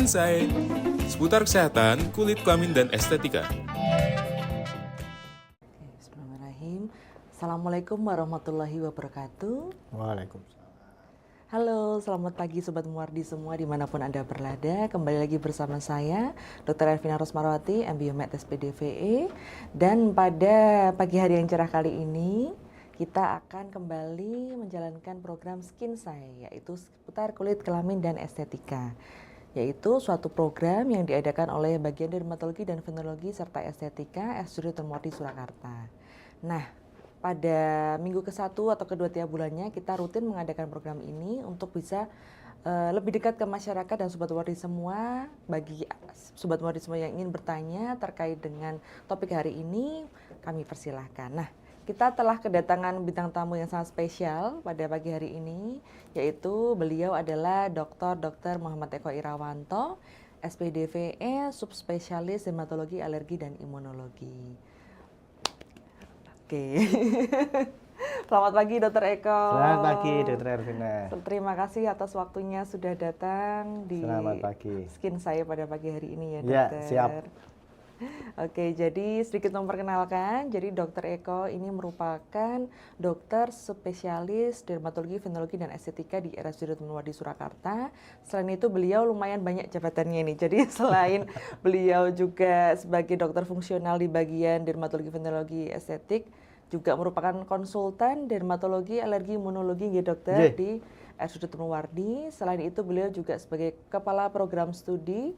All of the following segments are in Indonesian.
Science, seputar kesehatan, kulit, kelamin, dan estetika. Bismillahirrahmanirrahim. Assalamualaikum warahmatullahi wabarakatuh. Waalaikumsalam. Halo, selamat pagi Sobat Muwardi semua dimanapun Anda berada. Kembali lagi bersama saya, Dr. Elvina Rosmarwati, MBiomed SPDVE. Dan pada pagi hari yang cerah kali ini, kita akan kembali menjalankan program Skin Science, yaitu seputar kulit, kelamin, dan estetika. Yaitu suatu program yang diadakan oleh Bagian Dermatologi dan Venerologi serta Estetika RSUD Dr. Muwardi Surakarta. Nah, pada minggu ke-1 atau kedua tiap bulannya kita rutin mengadakan program ini untuk bisa lebih dekat ke masyarakat dan Sobat Muwardi semua. Bagi Sobat Muwardi semua yang ingin bertanya terkait dengan topik hari ini, kami persilahkan. Nah, kita telah kedatangan bintang tamu yang sangat spesial pada pagi hari ini, yaitu beliau adalah Dr. Muhammad Eko Irawanto, SPDVE, subspesialis dermatologi, alergi, dan imunologi. Oke. Selamat pagi Dr. Eko. Selamat pagi Dr. Ervina. Terima kasih atas waktunya sudah datang di Skin saya pada pagi hari ini ya Dokter. Ya, siap. Oke, jadi sedikit memperkenalkan, jadi Dr. Eko ini merupakan dokter spesialis dermatologi, venerologi, dan estetika di RSUD Dr. Muwardi Surakarta. Selain itu beliau lumayan banyak jabatannya nih, jadi selain beliau juga sebagai dokter fungsional di bagian dermatologi, venerologi, estetik, juga merupakan konsultan dermatologi, alergi, imunologi ya dokter di RSUD Dr. Muwardi. Selain itu beliau juga sebagai kepala program studi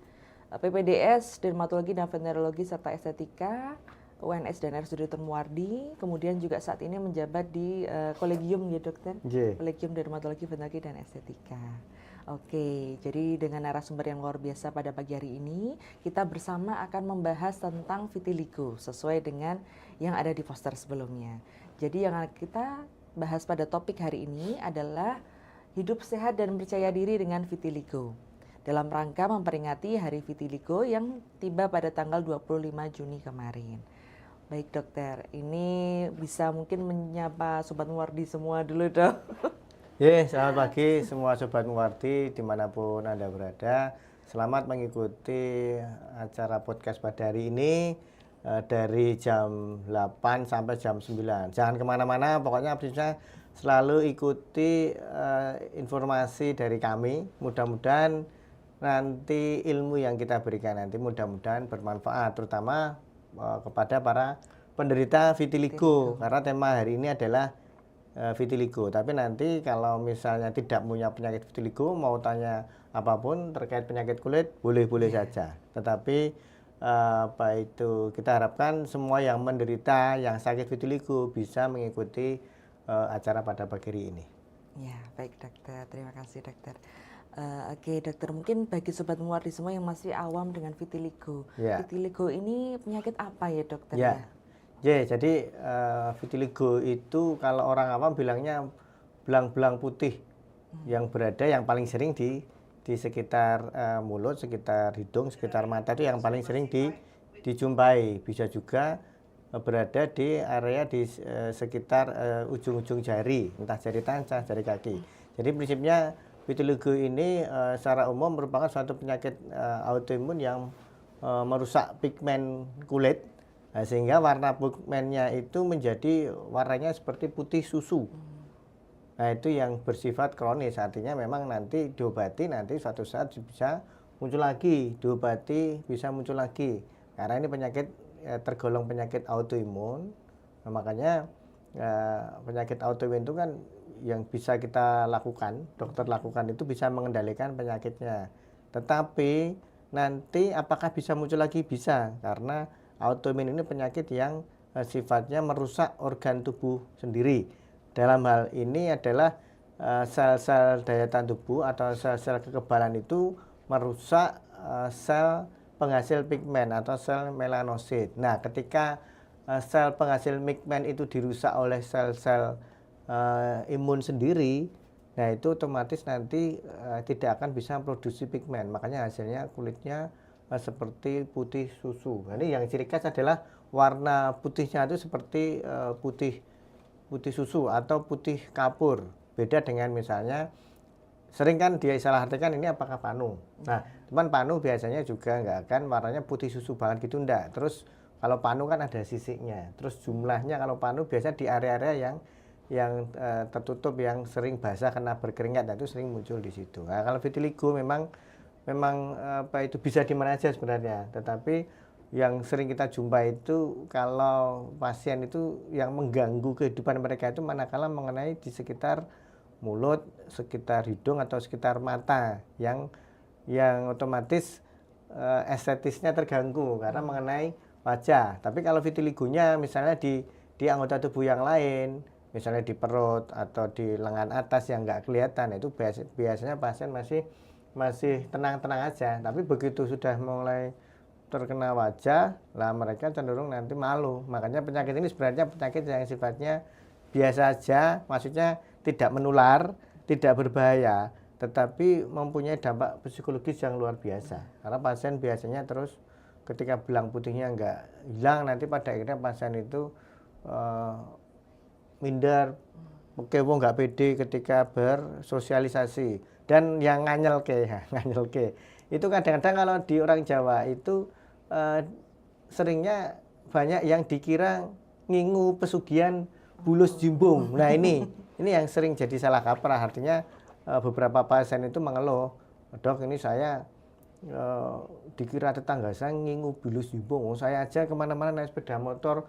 PPDS, Dermatologi dan Venerologi serta Estetika, UNS dan RSUD Dr. Muwardi. Kemudian juga saat ini menjabat di Kolegium ya dokter, Kolegium Dermatologi, Venerologi dan Estetika. Oke, jadi dengan narasumber yang luar biasa pada pagi hari ini, kita bersama akan membahas tentang vitiligo sesuai dengan yang ada di poster sebelumnya. Jadi yang kita bahas pada topik hari ini adalah hidup sehat dan percaya diri dengan vitiligo, dalam rangka memperingati Hari Vitiligo yang tiba pada tanggal 25 Juni kemarin. Baik dokter, ini bisa mungkin menyapa Sobat Muwardi semua dulu dong. Selamat pagi semua Sobat Muwardi dimanapun Anda berada. Selamat mengikuti acara podcast pada hari ini dari jam 8 sampai jam 9. Jangan kemana-mana, pokoknya bisa selalu ikuti informasi dari kami. Mudah-mudahan nanti ilmu yang kita berikan nanti mudah-mudahan bermanfaat, terutama kepada para penderita vitiligo, karena tema hari ini adalah vitiligo. Tapi nanti kalau misalnya tidak punya penyakit vitiligo, mau tanya apapun terkait penyakit kulit, boleh-boleh saja. Tetapi apa itu, kita harapkan semua yang menderita, yang sakit vitiligo bisa mengikuti acara pada pagi hari ini. Ya, baik dokter, terima kasih dokter. Oke dokter, mungkin bagi Sobat Muwardi semua yang masih awam dengan vitiligo, vitiligo ini penyakit apa ya dokter? Jadi vitiligo itu kalau orang awam bilangnya belang-belang putih yang berada yang paling sering di sekitar mulut, sekitar hidung, sekitar mata, itu yang paling sering dijumpai. Bisa juga berada di area di sekitar ujung-ujung jari, entah jari tangan, jari kaki. Jadi prinsipnya vitiligo ini secara umum merupakan suatu penyakit autoimun yang merusak pigmen kulit, sehingga warna pigmennya itu menjadi warnanya seperti putih susu. Nah, itu yang bersifat kronis, artinya memang nanti diobati, nanti suatu saat bisa muncul lagi, diobati bisa muncul lagi. Karena ini penyakit tergolong penyakit autoimun, nah, makanya penyakit autoimun itu kan yang bisa kita lakukan, dokter lakukan itu bisa mengendalikan penyakitnya. Tetapi nanti apakah bisa muncul lagi? Bisa, karena autoimun ini penyakit yang sifatnya merusak organ tubuh sendiri. Dalam hal ini adalah sel-sel daya tahan tubuh atau sel-sel kekebalan itu merusak sel penghasil pigmen atau sel melanosit. Nah, ketika sel penghasil pigmen itu dirusak oleh sel-sel imun sendiri, nah itu otomatis nanti tidak akan bisa produksi pigmen, makanya hasilnya kulitnya seperti putih susu. Jadi yang ciri khas adalah warna putihnya itu seperti putih susu atau putih kapur. Beda dengan misalnya Sering kan dia salah artikan ini apakah panu. Nah, cuman panu biasanya juga nggak akan warnanya putih susu banget gitu enggak. Terus kalau panu kan ada sisiknya. Terus jumlahnya kalau panu biasa di area-area yang tertutup, yang sering basah karena berkeringat, nah itu sering muncul di situ. Nah, kalau vitiligo memang apa itu bisa di mana aja sebenarnya. Tetapi yang sering kita jumpa itu kalau pasien itu yang mengganggu kehidupan mereka itu manakala mengenai di sekitar mulut, sekitar hidung atau sekitar mata yang otomatis estetisnya terganggu karena mengenai wajah. Tapi kalau vitiligonya misalnya di anggota tubuh yang lain, misalnya di perut atau di lengan atas yang nggak kelihatan, itu biasanya pasien masih tenang-tenang aja. Tapi begitu sudah mulai terkena wajah, lah mereka cenderung nanti malu. Makanya penyakit ini sebenarnya penyakit yang sifatnya biasa aja, maksudnya tidak menular, tidak berbahaya, tetapi mempunyai dampak psikologis yang luar biasa. Karena pasien biasanya terus ketika belang putihnya nggak hilang, nanti pada akhirnya pasien itu minder, kewo nggak pede ketika bersosialisasi. Dan yang nganyel ke, itu kadang-kadang kalau di orang Jawa itu seringnya banyak yang dikira ngingu pesugihan bulus jimbung. Nah ini yang sering jadi salah kaprah. Artinya beberapa pasien itu mengeluh, dok ini saya dikira tetangga saya ngingu bulus jimbung. Oh, saya aja kemana-mana naik sepeda motor,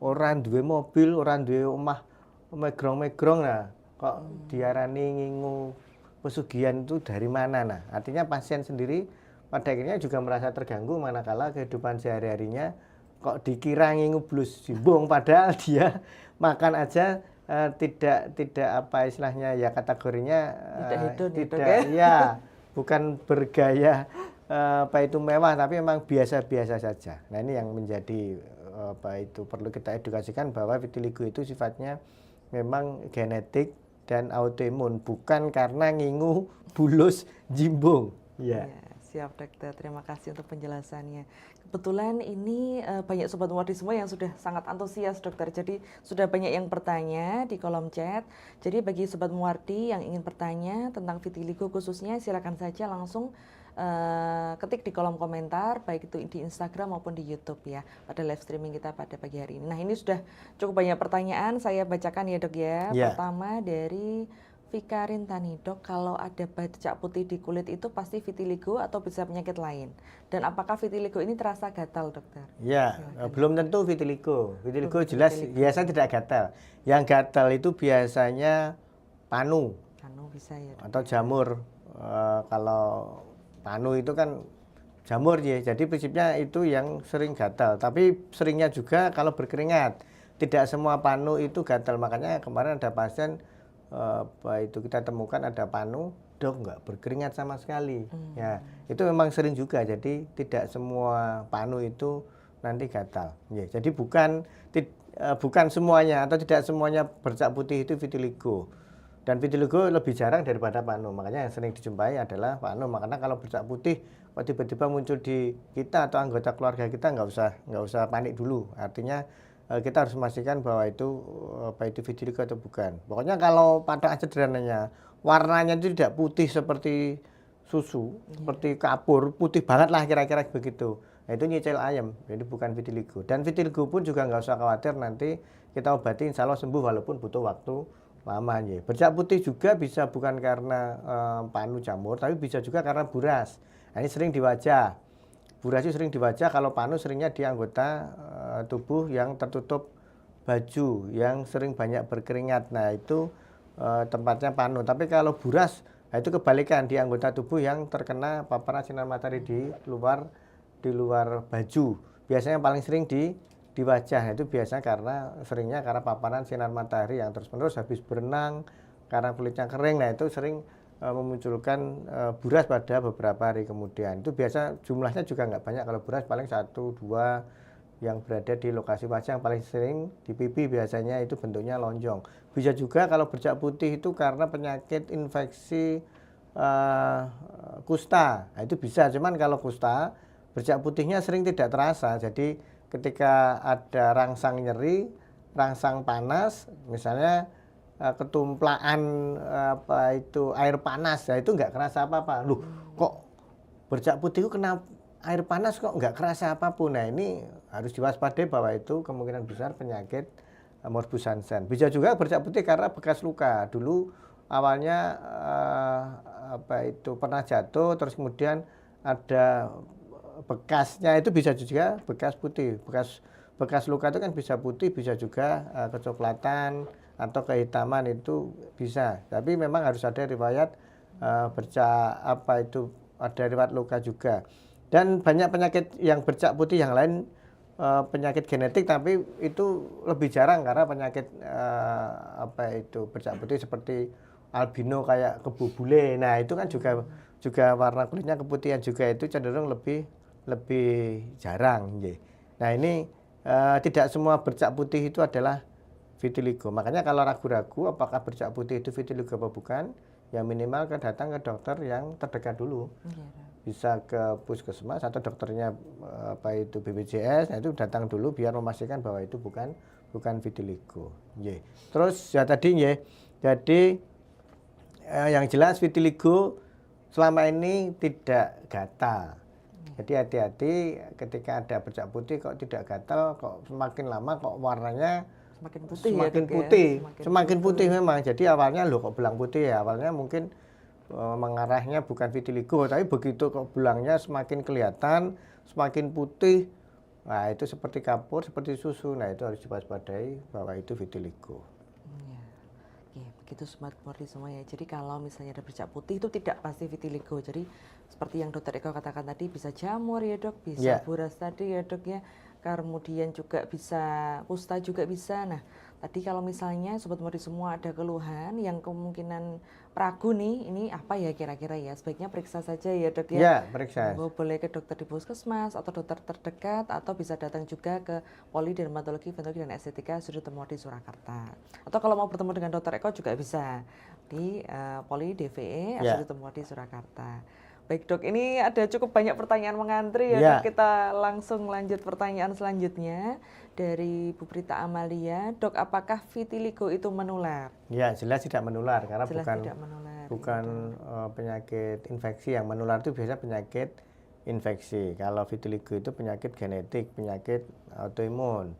orang duwe mobil, orang duwe omah megrong-megrong, nah kok diarani ngingu pesugihan itu dari mana? Nah artinya pasien sendiri pada akhirnya juga merasa terganggu manakala kehidupan sehari-harinya kok dikira ngingu blus jimbung, padahal dia makan aja tidak apa istilahnya ya kategorinya tidak ya bukan bergaya apa itu mewah, tapi memang biasa-biasa saja. Nah ini yang menjadi apa itu perlu kita edukasikan bahwa vitiligo itu sifatnya memang genetik dan autoimun, bukan karena ngingu bulus jimbung. Ya. Siap dokter, terima kasih untuk penjelasannya. Kebetulan ini banyak Sobat Muwardi semua yang sudah sangat antusias dokter, jadi sudah banyak yang bertanya di kolom chat. Jadi bagi Sobat Muwardi yang ingin bertanya tentang vitiligo khususnya, silakan saja langsung ketik di kolom komentar, baik itu di Instagram maupun di YouTube ya, pada live streaming kita pada pagi hari ini. Nah ini sudah cukup banyak pertanyaan, saya bacakan ya dok ya. Pertama dari Vika Rintani, dok, kalau ada bercak putih di kulit itu pasti vitiligo atau bisa penyakit lain? Dan apakah vitiligo ini terasa gatal, dokter? Ya, belum tentu vitiligo. Vitiligo jelas biasa tidak gatal. Yang gatal itu biasanya panu. Panu bisa ya, dok? Atau jamur. Kalau panu itu kan jamur ya. Jadi prinsipnya itu yang sering gatal. Tapi seringnya juga kalau berkeringat. Tidak semua panu itu gatal. Makanya kemarin ada pasien apa itu kita temukan ada panu, dok nggak berkeringat sama sekali. Ya itu memang sering juga, jadi tidak semua panu itu nanti gatal. Ya, jadi bukan semuanya atau tidak semuanya bercak putih itu vitiligo. Dan vitiligo lebih jarang daripada panu, makanya yang sering dijumpai adalah panu. Makanya kalau bercak putih kok tiba-tiba muncul di kita atau anggota keluarga kita, nggak usah panik dulu. Artinya kita harus memastikan bahwa itu apa itu vitiligo atau bukan. Pokoknya kalau pada sederhananya warnanya itu tidak putih seperti susu, seperti kapur, putih banget lah kira-kira begitu. Nah, itu nyicil ayam, jadi bukan vitiligo. Dan vitiligo pun juga nggak usah khawatir, nanti kita obati insya Allah sembuh walaupun butuh waktu lama. Ya. Bercak putih juga bisa bukan karena panu jamur, tapi bisa juga karena buras. Nah, ini sering di wajah. Buras itu sering di wajah, kalau panu seringnya di anggota tubuh yang tertutup baju, yang sering banyak berkeringat. Nah itu tempatnya panu. Tapi kalau buras, nah itu kebalikan, di anggota tubuh yang terkena paparan sinar matahari di luar baju. Biasanya yang paling sering di wajah. Itu biasanya seringnya karena paparan sinar matahari yang terus-menerus habis berenang, karena kulitnya kering. Nah itu sering memunculkan buras pada beberapa hari kemudian. Itu biasa jumlahnya juga nggak banyak, kalau buras paling 1-2 yang berada di lokasi wajah. Yang paling sering di pipi biasanya itu bentuknya lonjong. Bisa juga kalau bercak putih itu karena penyakit infeksi kusta. Nah, itu bisa, cuman kalau kusta bercak putihnya sering tidak terasa. Jadi ketika ada rangsang nyeri, rangsang panas, misalnya ketumplaan apa itu air panas, ya itu nggak kerasa apa-apa. Loh, kok bercak putih itu kena air panas kok nggak kerasa apapun. Nah ini harus diwaspadai bahwa itu kemungkinan besar penyakit morbus Hansen. Bisa juga bercak putih karena bekas luka. Dulu awalnya apa itu pernah jatuh, terus kemudian ada bekasnya, itu bisa juga bekas putih. Bekas luka itu kan bisa putih, bisa juga kecoklatan atau kehitaman, itu bisa. Tapi memang harus ada riwayat bercak apa itu, ada riwayat luka juga. Dan banyak penyakit yang bercak putih yang lain penyakit genetik, tapi itu lebih jarang karena penyakit apa itu bercak putih seperti albino kayak kebo bule. Nah, itu kan juga warna kulitnya keputihan juga, itu cenderung lebih jarang. Nah, ini tidak semua bercak putih itu adalah vitiligo. Makanya kalau ragu-ragu apakah bercak putih itu vitiligo apa bukan, ya minimal datang ke dokter yang terdekat dulu. Bisa ke puskesmas atau dokternya apa itu BPJS, nah itu datang dulu biar memastikan bahwa itu bukan vitiligo. Terus ya tadi jadi yang jelas vitiligo selama ini tidak gatal. Jadi hati-hati ketika ada bercak putih kok tidak gatal, kok semakin lama kok warnanya semakin putih memang. Jadi awalnya loh kok belang putih ya, awalnya mungkin mengarahnya bukan vitiligo, tapi begitu kok belangnya semakin kelihatan, semakin putih, nah itu seperti kapur, seperti susu. Nah itu harus diwaspadai bahwa itu vitiligo. Ya, begitu Sobat Mordi semua ya. Jadi kalau misalnya ada bercak putih itu tidak pasti vitiligo. Jadi seperti yang Dokter Eko katakan tadi, bisa jamur ya Dok, bisa buras tadi ya Dok ya. Kemudian juga bisa kusta juga bisa. Nah, tadi kalau misalnya Sobat Mordi semua ada keluhan yang kemungkinan ragu nih, ini apa ya kira-kira ya? Sebaiknya periksa saja ya Dok ya. Ya, periksa. Boleh ke dokter di puskesmas atau dokter terdekat, atau bisa datang juga ke Poli Dermatologi, Venerologi dan Estetika Sudut Temurdi Surakarta. Atau kalau mau bertemu dengan Dokter Eko juga bisa di Poli DVE Sudut Temurdi Surakarta. Baik Dok, ini ada cukup banyak pertanyaan mengantri ya Dok. Kita langsung lanjut pertanyaan selanjutnya dari Bu Prita Amalia. Dok, apakah vitiligo itu menular? Ya, jelas tidak menular karena bukan ya, penyakit infeksi. Yang menular itu biasanya penyakit infeksi. Kalau vitiligo itu penyakit genetik, penyakit autoimun.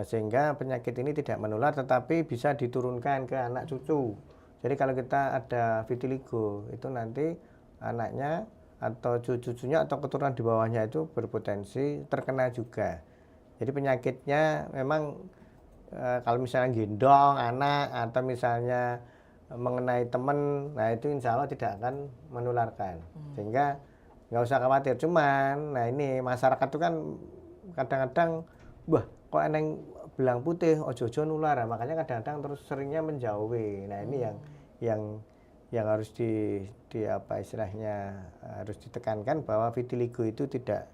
Sehingga penyakit ini tidak menular tetapi bisa diturunkan ke anak cucu. Jadi kalau kita ada vitiligo itu nanti anaknya atau cucunya atau keturunan di bawahnya itu berpotensi terkena juga. Jadi penyakitnya memang kalau misalnya gendong anak atau misalnya mengenai teman, nah itu insya Allah tidak akan menularkan. Sehingga nggak usah khawatir. Cuman, nah ini masyarakat itu kan kadang-kadang, wah kok eneng belang putih, ojo-ojo nular. Nah, makanya kadang-kadang terus seringnya menjauhi. Nah ini yang harus di apa istilahnya harus ditekankan bahwa vitiligo itu tidak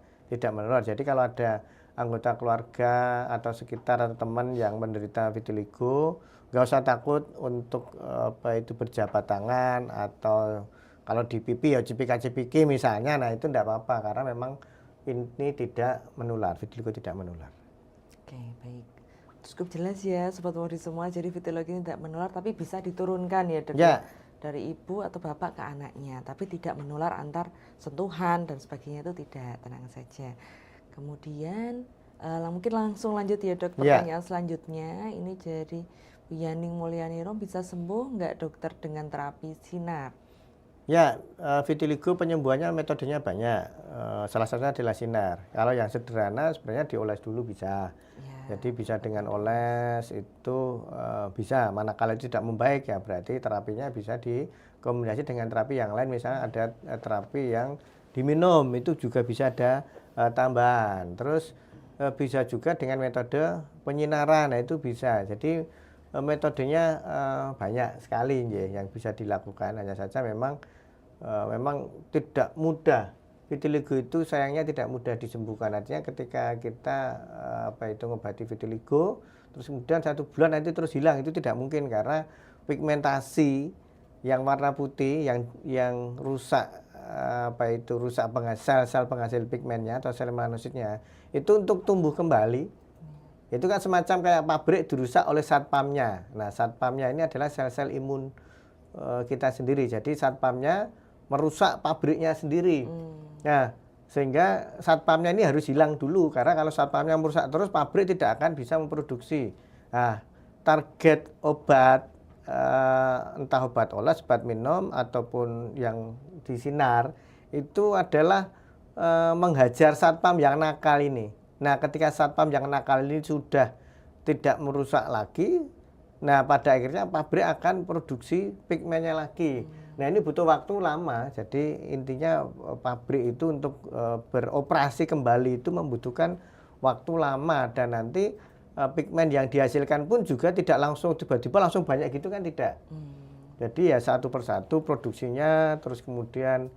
menular. Jadi kalau ada anggota keluarga atau sekitar atau teman yang menderita vitiligo, nggak usah takut untuk apa itu berjabat tangan, atau kalau di pipi ya cipika-cipiki misalnya, nah itu enggak apa-apa karena memang ini tidak menular, vitiligo tidak menular. Oke, baik. Cukup jelas ya Sobat Mordi semua, jadi vitiligo ini tidak menular tapi bisa diturunkan ya Dok. Ya. Dari ibu atau bapak ke anaknya, tapi tidak menular antar sentuhan dan sebagainya, itu tidak, tenang saja. Kemudian mungkin langsung lanjut ya Dok, pertanyaan selanjutnya ini dari Yaning Mulyaniro, bisa sembuh nggak dokter dengan terapi sinar? Ya, vitiligo penyembuhannya metodenya banyak, salah satunya adalah sinar. Kalau yang sederhana sebenarnya dioles dulu bisa. Jadi bisa dengan oles itu bisa, manakala itu tidak membaik ya berarti terapinya bisa dikombinasi dengan terapi yang lain. Misalnya ada terapi yang diminum, itu juga bisa ada tambahan. Terus bisa juga dengan metode penyinaran, nah itu bisa. Jadi metodenya banyak sekali yang bisa dilakukan, hanya saja memang tidak mudah. Vitiligo itu sayangnya tidak mudah disembuhkan. Artinya ketika kita ngobati vitiligo, terus kemudian 1 bulan nanti terus hilang, itu tidak mungkin karena pigmentasi yang warna putih yang rusak sel penghasil pigmennya atau sel melanositnya itu untuk tumbuh kembali Itu kan semacam kayak pabrik dirusak oleh satpamnya. Nah, satpamnya ini adalah sel-sel imun kita sendiri. Jadi satpamnya merusak pabriknya sendiri. Nah, sehingga satpamnya ini harus hilang dulu, karena kalau satpamnya merusak terus, pabrik tidak akan bisa memproduksi. Nah, target obat, entah obat oles, obat minum, ataupun yang disinar, itu adalah menghajar satpam yang nakal ini. Nah, ketika satpam yang nakal ini sudah tidak merusak lagi, nah pada akhirnya pabrik akan produksi pigmennya lagi. Nah, ini butuh waktu lama. Jadi intinya pabrik itu untuk beroperasi kembali itu membutuhkan waktu lama, dan nanti pigmen yang dihasilkan pun juga tidak langsung tiba-tiba langsung banyak gitu kan, tidak. Jadi ya satu persatu produksinya, terus kemudian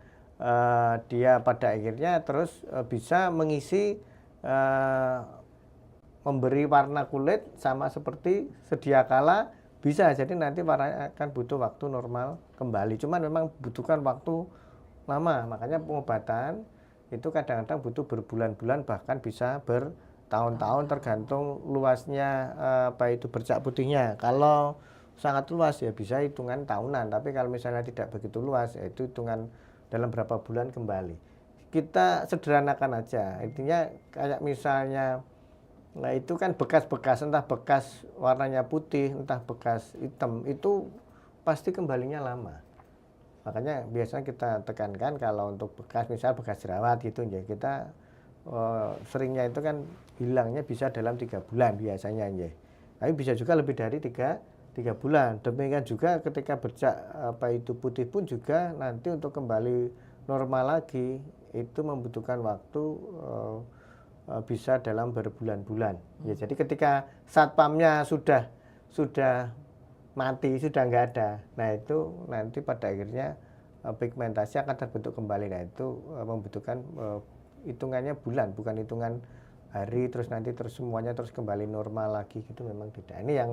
dia pada akhirnya terus bisa mengisi, memberi warna kulit sama seperti sedia kala, bisa. Jadi nanti warnanya akan butuh waktu normal kembali. Cuman memang butuhkan waktu lama. Makanya pengobatan itu kadang-kadang butuh berbulan-bulan, bahkan bisa bertahun-tahun tergantung luasnya apa itu bercak putihnya. Kalau sangat luas ya bisa hitungan tahunan. Tapi kalau misalnya tidak begitu luas, ya itu hitungan dalam berapa bulan kembali. Kita sederhanakan aja. Intinya kayak misalnya, nah itu kan bekas-bekas, entah bekas warnanya putih, entah bekas hitam, itu pasti kembalinya lama. Makanya biasanya kita tekankan kalau untuk bekas, misal bekas jerawat gitu ya, kita seringnya itu kan hilangnya bisa dalam 3 bulan biasanya ya. Tapi bisa juga lebih dari 3 bulan. Demikian juga ketika bercak apa itu putih pun juga nanti untuk kembali normal lagi itu membutuhkan waktu bisa dalam berbulan-bulan. Ya, jadi ketika satpamnya sudah mati, sudah nggak ada, nah itu nanti pada akhirnya pigmentasi akan terbentuk kembali. Nah itu membutuhkan hitungannya bulan, bukan hitungan hari, terus nanti terus semuanya terus kembali normal lagi gitu, memang tidak. Ini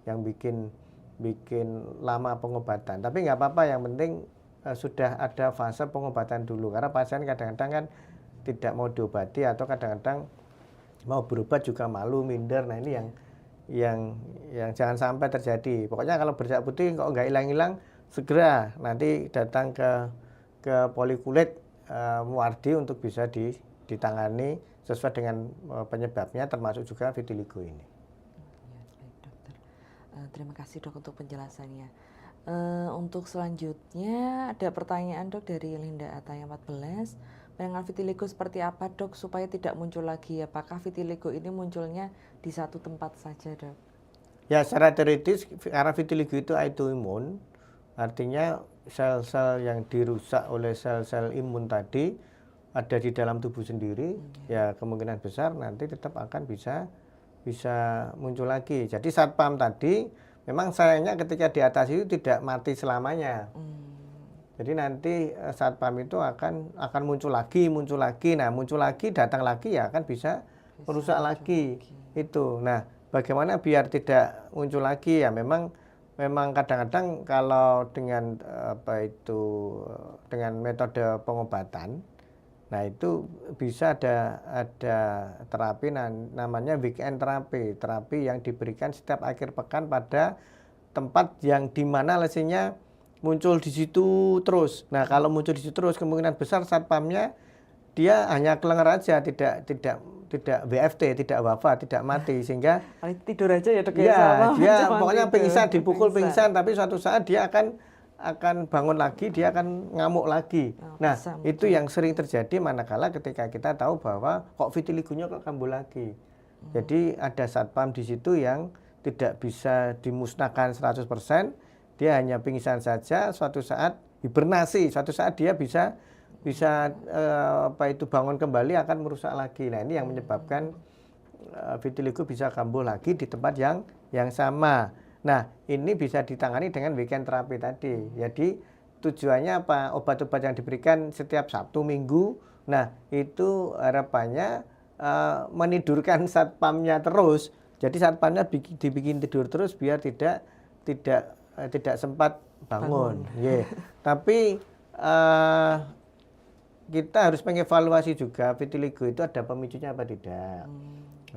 yang bikin lama pengobatan. Tapi nggak apa-apa, yang penting sudah ada fase pengobatan dulu, karena pasien kadang-kadang kan tidak mau diobati, atau kadang-kadang mau berobat juga malu, minder. Nah ini yang jangan sampai terjadi. Pokoknya kalau bercak putih kok nggak hilang-hilang, segera nanti datang ke polikulit Muardi untuk bisa ditangani sesuai dengan penyebabnya, termasuk juga vitiligo ini. Ya, baik dokter. Terima kasih dok untuk penjelasannya. Untuk selanjutnya ada pertanyaan dok dari Linda Ataya 14. Penanganan vitiligo seperti apa dok supaya tidak muncul lagi? Apakah vitiligo ini munculnya di satu tempat saja dok? Ya, secara teoritis karena vitiligo itu autoimun, artinya sel-sel yang dirusak oleh sel-sel imun tadi ada di dalam tubuh sendiri, ya kemungkinan besar nanti tetap akan bisa muncul lagi. Jadi satpam tadi memang sayangnya ketika di atas itu tidak mati selamanya. Jadi nanti satpam itu akan muncul lagi. Nah, muncul lagi, datang lagi, ya akan bisa merusak lagi. Itu. Nah, bagaimana biar tidak muncul lagi? Ya memang kadang-kadang kalau dengan dengan metode pengobatan, nah itu bisa ada terapi namanya weekend terapi yang diberikan setiap akhir pekan pada tempat yang dimana lesinya muncul di situ terus. Nah, kalau muncul di situ terus, kemungkinan besar satpamnya dia hanya kelenger aja, tidak WFT, tidak wafat, tidak mati, sehingga tidur aja ya dok ya. Iya, dia pokoknya pingsan, dipukul pingsan, tapi suatu saat dia akan bangun lagi, dia akan ngamuk lagi. Nah, itu yang sering terjadi manakala ketika kita tahu bahwa kok vitiligonya kok kambuh lagi. Jadi ada satpam di situ yang tidak bisa dimusnahkan 100%, dia hanya pingsan saja, suatu saat hibernasi, suatu saat dia bisa bangun kembali, akan merusak lagi. Nah, ini yang menyebabkan vitiligo bisa kambuh lagi di tempat yang sama. Nah, ini bisa ditangani dengan weekend terapi tadi. Jadi tujuannya apa? Obat-obat yang diberikan setiap Sabtu Minggu. Nah, itu harapannya menidurkan satpamnya terus. Jadi satpamnya dibikin tidur terus biar tidak sempat bangun. Yeah. Tapi kita harus mengevaluasi juga vitiligo itu ada pemicunya apa tidak.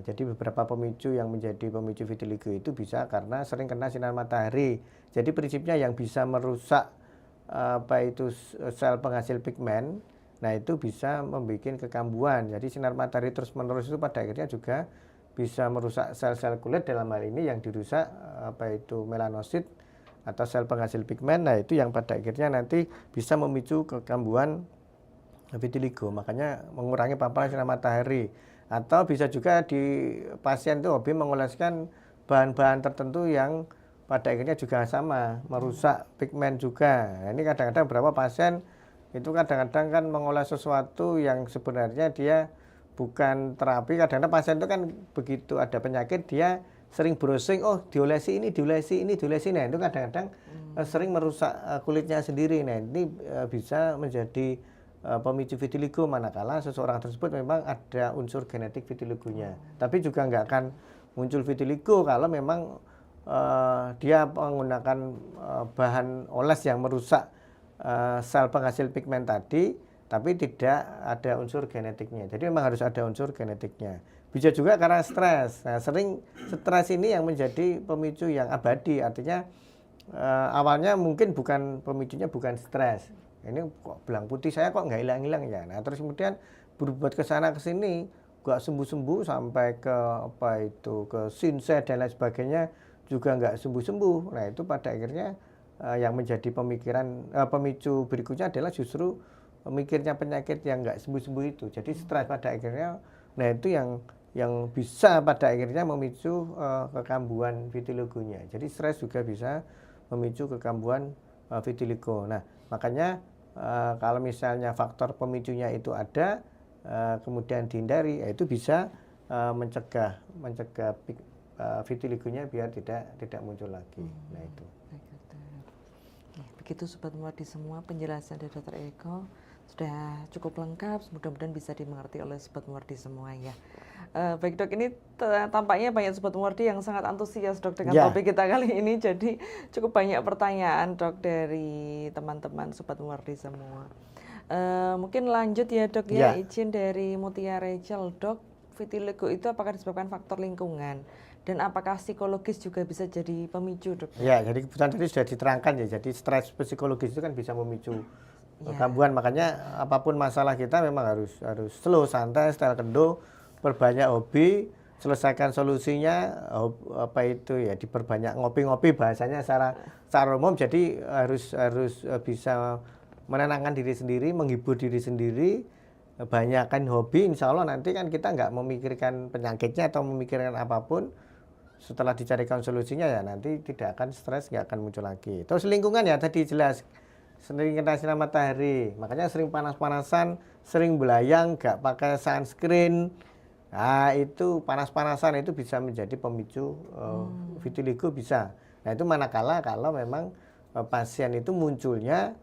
Jadi beberapa pemicu yang menjadi pemicu vitiligo itu bisa karena sering kena sinar matahari. Jadi prinsipnya yang bisa merusak apa itu sel penghasil pigmen, nah itu bisa membuat kekambuhan. Jadi sinar matahari terus-menerus itu pada akhirnya juga bisa merusak sel-sel kulit, dalam hal ini yang dirusak apa itu melanosit atau sel penghasil pigmen. Nah itu yang pada akhirnya nanti bisa memicu kekambuhan vitiligo. Makanya mengurangi paparan sinar matahari. Atau bisa juga di pasien itu hobi mengoleskan bahan-bahan tertentu yang pada akhirnya juga sama merusak pigmen juga. Nah, ini kadang-kadang beberapa pasien itu kadang-kadang kan mengoles sesuatu yang sebenarnya dia bukan terapi. Kadang-kadang pasien itu kan begitu ada penyakit dia sering browsing, oh diolesi ini, diolesi ini, diolesi ini. Nah, itu kadang-kadang sering merusak kulitnya sendiri. Nah ini bisa menjadi pemicu vitiligo manakala seseorang tersebut memang ada unsur genetik vitiligonya. Tapi juga nggak akan muncul vitiligo kalau memang dia menggunakan bahan oles yang merusak sel penghasil pigmen tadi, tapi tidak ada unsur genetiknya. Jadi memang harus ada unsur genetiknya. Bisa juga karena stres. Nah, sering stres ini yang menjadi pemicu yang abadi. Artinya awalnya mungkin pemicunya bukan stres. Ini kok belang putih saya kok nggak hilang-hilang ya. Nah terus kemudian berbuat ke sana ke sini nggak sembuh-sembuh sampai ke apa itu ke sinset dan lain sebagainya juga nggak sembuh-sembuh. Nah itu pada akhirnya yang menjadi pemicu berikutnya adalah justru mikirnya penyakit yang nggak sembuh-sembuh itu. Jadi stres pada akhirnya, nah itu yang bisa pada akhirnya memicu kekambuhan vitiligonya. Jadi stres juga bisa memicu kekambuhan vitiligo. Nah makanya kalau misalnya faktor pemicunya itu ada kemudian dihindari, itu bisa mencegah vitiligonya biar tidak muncul lagi. Nah itu. Begitu Sobat Muwardi semua, penjelasan dari Dr. Eko sudah cukup lengkap, mudah-mudahan bisa dimengerti oleh Sobat Muwardi semua ya. Baik dok, ini tampaknya banyak Sobat Muwardi yang sangat antusias dok dengan topik kita kali ini, jadi cukup banyak pertanyaan dok dari teman-teman Sobat Muwardi semua. Mungkin lanjut ya dok ya, izin dari Mutia Rachel dok, vitiligo itu apakah disebabkan faktor lingkungan? Dan apakah psikologis juga bisa jadi pemicu dok? Ya, jadi kebetulan tadi sudah diterangkan ya, jadi stres psikologis itu kan bisa memicu kekambuhan. Makanya apapun masalah kita memang harus slow, santai, style kendo, perbanyak hobi, selesaikan solusinya, apa itu ya, diperbanyak ngopi-ngopi bahasanya secara umum. Jadi harus bisa menenangkan diri sendiri, menghibur diri sendiri, banyakkan hobi, insya Allah nanti kan kita nggak memikirkan penyakitnya atau memikirkan apapun. Setelah dicarikan solusinya ya nanti tidak akan stres, nggak akan muncul lagi. Terus lingkungan ya tadi jelas, sering kena sinar matahari, makanya sering panas-panasan, sering belayang, nggak pakai sunscreen. Nah itu panas-panasan itu bisa menjadi pemicu vitiligo bisa. Nah itu manakala kalau memang pasien itu munculnya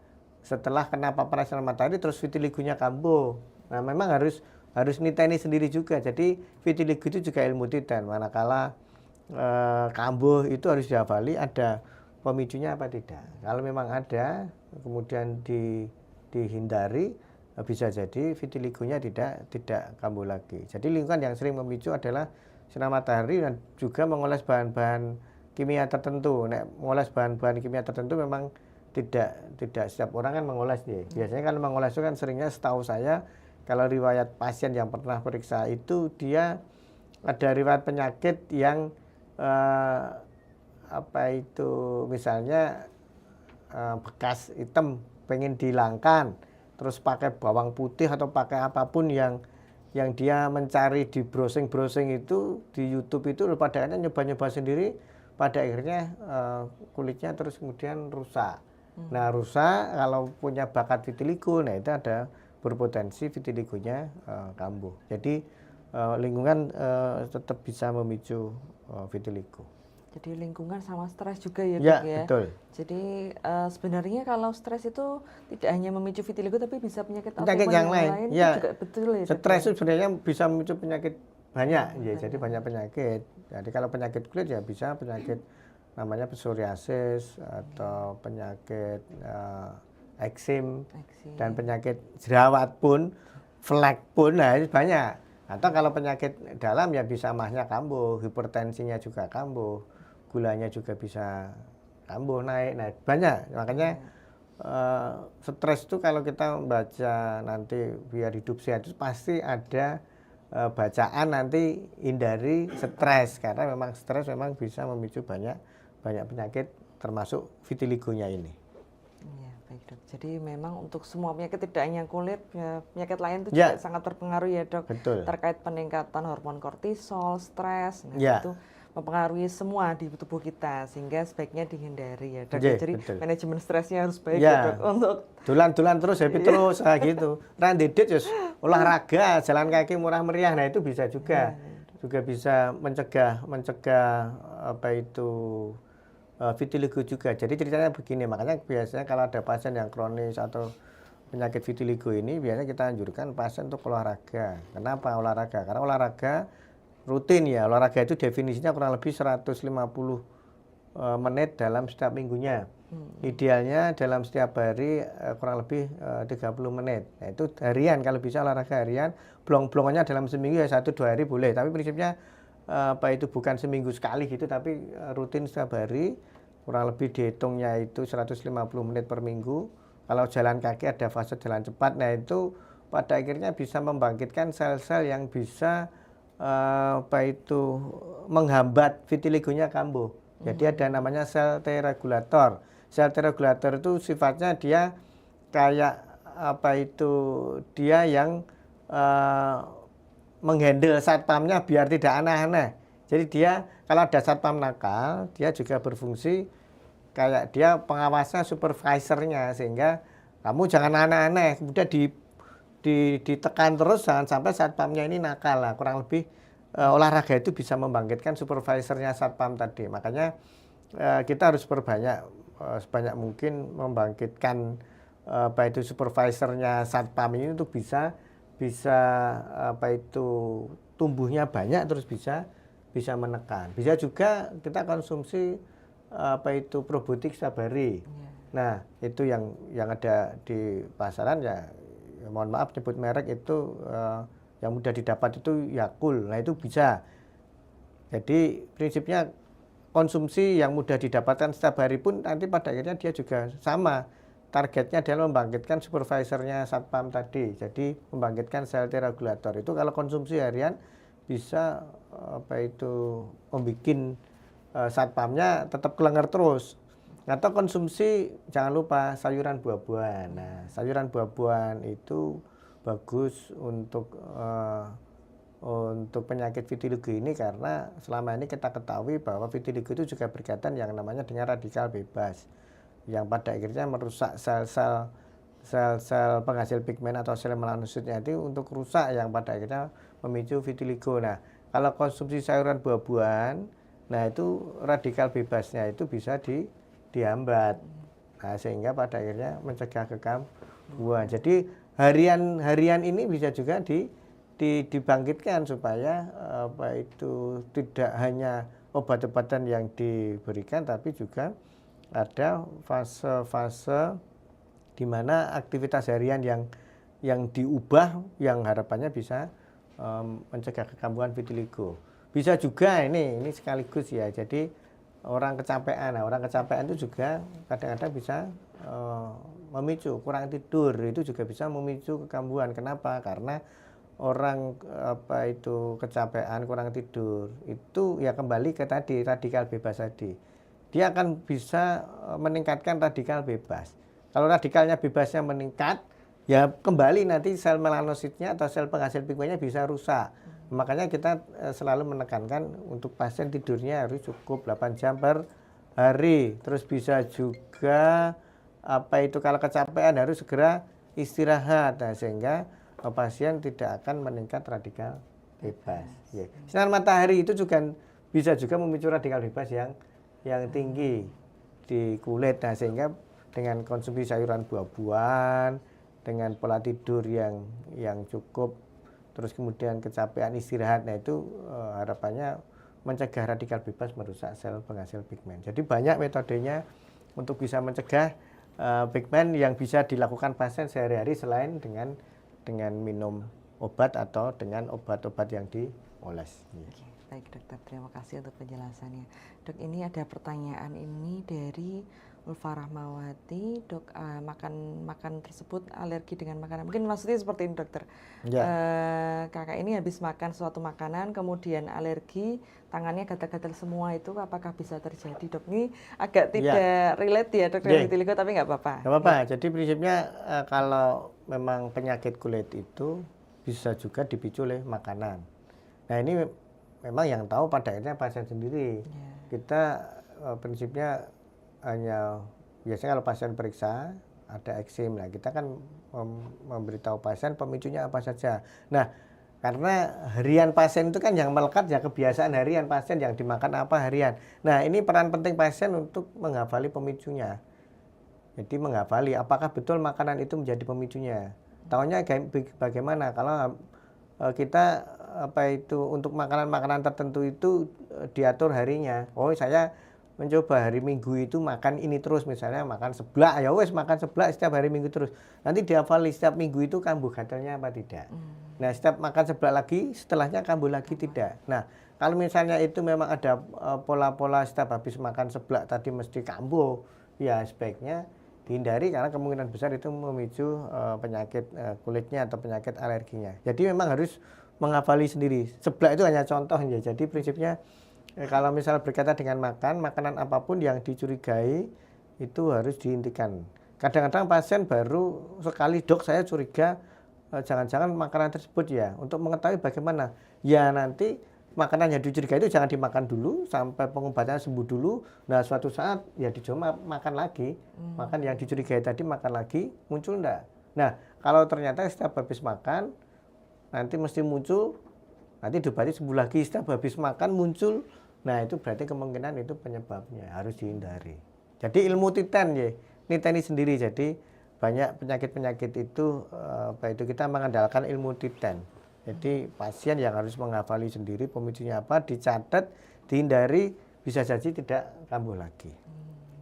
setelah kena paparan sinar matahari terus vitiligonya kambuh. Nah memang harus niteni sendiri juga. Jadi vitiligo itu juga ilmu titan. Manakala kambuh itu harus dihafali ada pemicunya apa tidak. Kalau memang ada, kemudian dihindari, bisa jadi vitiligonya tidak kambuh lagi. Jadi lingkungan yang sering memicu adalah sinar matahari dan juga mengoles bahan-bahan kimia tertentu. Mengoles bahan-bahan kimia tertentu memang tidak setiap orang kan mengoles ya. Biasanya kan mengoles itu kan seringnya setahu saya kalau riwayat pasien yang pernah periksa itu dia ada riwayat penyakit yang apa itu misalnya bekas hitam pengen dihilangkan, terus pakai bawang putih atau pakai apapun yang dia mencari di browsing itu di YouTube itu, pada akhirnya nyoba sendiri, pada akhirnya kulitnya terus kemudian rusak. Nah rusak kalau punya bakat vitiligo, nah itu ada berpotensi vitiligonya kambuh. Jadi lingkungan tetap bisa memicu vitiligo. Jadi lingkungan sama stres juga ya Ya, dok ya. betul. Jadi sebenarnya kalau stres itu tidak hanya memicu vitiligo tapi bisa penyakit yang lain. Ya, juga betul ya. Stres itu sebenarnya bisa memicu penyakit banyak ya. Jadi banyak penyakit. Jadi kalau penyakit kulit ya bisa penyakit namanya psoriasis atau penyakit eksim dan penyakit jerawat pun, flek pun, nah itu banyak. Atau kalau penyakit dalam ya bisa mahnya kambuh, hipertensinya juga kambuh, gulanya juga bisa kambuh naik. Nah, banyak. Makanya stres itu kalau kita baca nanti biar hidup sehat itu pasti ada bacaan nanti hindari stres karena memang stres memang bisa memicu banyak penyakit termasuk vitiligonya ini. Iya, baik dok. Jadi memang untuk semua penyakit tidak hanya kulit, ya, penyakit lain itu Ya. juga sangat berpengaruh ya dok. Betul. Terkait peningkatan hormon kortisol, stres, nah Ya. itu mempengaruhi semua di tubuh kita sehingga sebaiknya dihindari ya dok. Ya, Jadi betul. manajemen stresnya harus baik Ya. ya dok untuk Dolan-dolan terus happy terus kayak gitu. Randedit just olahraga, jalan kaki murah meriah. Nah, itu bisa juga. Juga bisa mencegah apa itu vitiligo juga. Jadi ceritanya begini, makanya biasanya kalau ada pasien yang kronis atau penyakit vitiligo ini biasanya kita anjurkan pasien untuk olahraga. Kenapa olahraga? Karena olahraga rutin ya. Olahraga itu definisinya kurang lebih 150 menit dalam setiap minggunya. Idealnya dalam setiap hari kurang lebih 30 menit. Nah, itu harian kalau bisa olahraga harian. Blong-blongannya dalam seminggu ya 1-2 hari boleh. Tapi prinsipnya apa itu bukan seminggu sekali gitu, tapi rutin setiap hari. Kurang lebih dihitungnya itu 150 menit per minggu. Kalau jalan kaki ada fase jalan cepat. Nah, itu pada akhirnya bisa membangkitkan sel-sel yang bisa apa itu menghambat vitiligonya kambuh. Jadi ada namanya sel T regulator. Sel T regulator itu sifatnya dia kayak apa itu dia yang menghandle satpamnya biar tidak aneh-aneh. Jadi dia kalau ada satpam nakal, dia juga berfungsi kayak dia pengawasnya, supervisornya, sehingga kamu jangan aneh-aneh. Kemudian ditekan terus jangan sampai satpamnya ini nakal lah. Kurang lebih olahraga itu bisa membangkitkan supervisornya satpam tadi. Makanya kita harus perbanyak sebanyak mungkin membangkitkan apa itu supervisornya satpam ini untuk bisa apa itu tumbuhnya banyak terus bisa menekan. Bisa juga kita konsumsi apa itu probiotik setiap hari. Nah, itu yang ada di pasaran ya mohon maaf nyebut merek itu yang mudah didapat itu Yakult. Nah, itu bisa. Jadi prinsipnya konsumsi yang mudah didapatkan setiap hari pun nanti pada akhirnya dia juga sama. Targetnya adalah membangkitkan supervisornya satpam tadi. Jadi membangkitkan sel T regulator. Itu kalau konsumsi harian bisa apa itu membuat satpamnya tetap kelengar terus. Atau konsumsi jangan lupa sayuran buah-buahan. Nah, sayuran buah-buahan itu bagus untuk penyakit vitiligo ini karena selama ini kita ketahui bahwa vitiligo itu juga berkaitan yang namanya dengan radikal bebas yang pada akhirnya merusak sel-sel penghasil pigmen atau sel melanositnya itu untuk rusak yang pada akhirnya memicu vitiligo. Nah, kalau konsumsi sayuran buah-buahan, nah itu radikal bebasnya itu bisa dihambat. Nah, sehingga pada akhirnya mencegah kekambuhan. Jadi harian ini bisa juga dibangkitkan supaya apa itu tidak hanya obat-obatan yang diberikan tapi juga ada fase-fase di mana aktivitas harian yang diubah yang harapannya bisa mencegah kekambuhan vitiligo. Bisa juga ini sekaligus ya. Jadi orang kecapean. Nah, orang kecapean itu juga kadang-kadang bisa memicu kurang tidur. Itu juga bisa memicu kekambuhan. Kenapa? Karena orang apa itu kecapean, kurang tidur. Itu ya kembali ke tadi radikal bebas tadi. Dia akan bisa meningkatkan radikal bebas. Kalau radikalnya bebasnya meningkat, ya kembali nanti sel melanositnya atau sel penghasil pigmennya bisa rusak. Makanya kita selalu menekankan untuk pasien tidurnya harus cukup 8 jam per hari. Terus bisa juga apa itu kalau kecapean harus segera istirahat. Nah, sehingga pasien tidak akan meningkat radikal bebas. Ya. Sinar matahari itu juga bisa juga memicu radikal bebas yang tinggi di kulit. Nah, sehingga dengan konsumsi sayuran buah-buahan, dengan pola tidur yang cukup, terus kemudian kecapean istirahat, nah itu harapannya mencegah radikal bebas merusak sel penghasil pigmen. Jadi banyak metodenya untuk bisa mencegah pigmen yang bisa dilakukan pasien sehari-hari selain dengan minum obat atau dengan obat-obat yang dioles. Oke, baik dokter, terima kasih untuk penjelasannya. Dok, ini ada pertanyaan ini dari Ulfa Rahmawati, dok, makan tersebut alergi dengan makanan. Mungkin maksudnya seperti ini dokter. Ya. Kakak ini habis makan suatu makanan, kemudian alergi, tangannya gatal-gatal semua, itu apakah bisa terjadi dok? Ini agak tidak relate ya dok dengan vitiligo, tapi nggak apa-apa. Nggak apa-apa, jadi prinsipnya kalau memang penyakit kulit itu bisa juga dipicu oleh makanan. Nah ini memang yang tahu pada akhirnya pasien sendiri. Kita prinsipnya hanya biasanya kalau pasien periksa ada eksim, nah kita kan memberitahu pasien pemicunya apa saja. Nah karena harian pasien itu kan yang melekat ya kebiasaan harian pasien yang dimakan apa harian. Nah ini peran penting pasien untuk menghafali pemicunya. Jadi menghafali apakah betul makanan itu menjadi pemicunya. Tahunya bagaimana kalau kita untuk makanan-makanan tertentu itu diatur harinya. Oh saya mencoba hari Minggu itu makan ini terus, misalnya makan seblak, ya wes makan seblak setiap hari Minggu terus. Nanti dihafali setiap minggu itu kambuh gatalnya apa tidak. Nah setiap makan seblak lagi, setelahnya kambuh lagi tidak. Nah kalau misalnya itu memang ada pola-pola setiap habis makan seblak tadi mesti kambuh, ya sebaiknya dihindari karena kemungkinan besar itu memicu penyakit kulitnya atau penyakit alerginya. Jadi memang harus menghafali sendiri. Seblak itu hanya contoh ya. Jadi prinsipnya kalau misal berkaitan dengan makanan apapun yang dicurigai itu harus dihentikan. Kadang-kadang pasien baru sekali, dok saya curiga jangan-jangan makanan tersebut ya. Untuk mengetahui bagaimana, ya nanti makanan yang dicurigai itu jangan dimakan dulu sampai pengobatannya sembuh dulu. Nah suatu saat ya dicoba makan lagi, makan yang dicurigai tadi makan lagi, muncul enggak? Nah kalau ternyata setiap habis makan nanti mesti muncul, nanti berarti sembuh lagi setiap habis makan muncul. Nah itu berarti kemungkinan itu penyebabnya harus dihindari. Jadi ilmu titen ya, niteni sendiri. Jadi banyak penyakit-penyakit itu kita mengandalkan ilmu titen. Jadi pasien yang harus menghafali sendiri pemicunya apa, dicatat, dihindari, bisa jadi tidak kambuh lagi.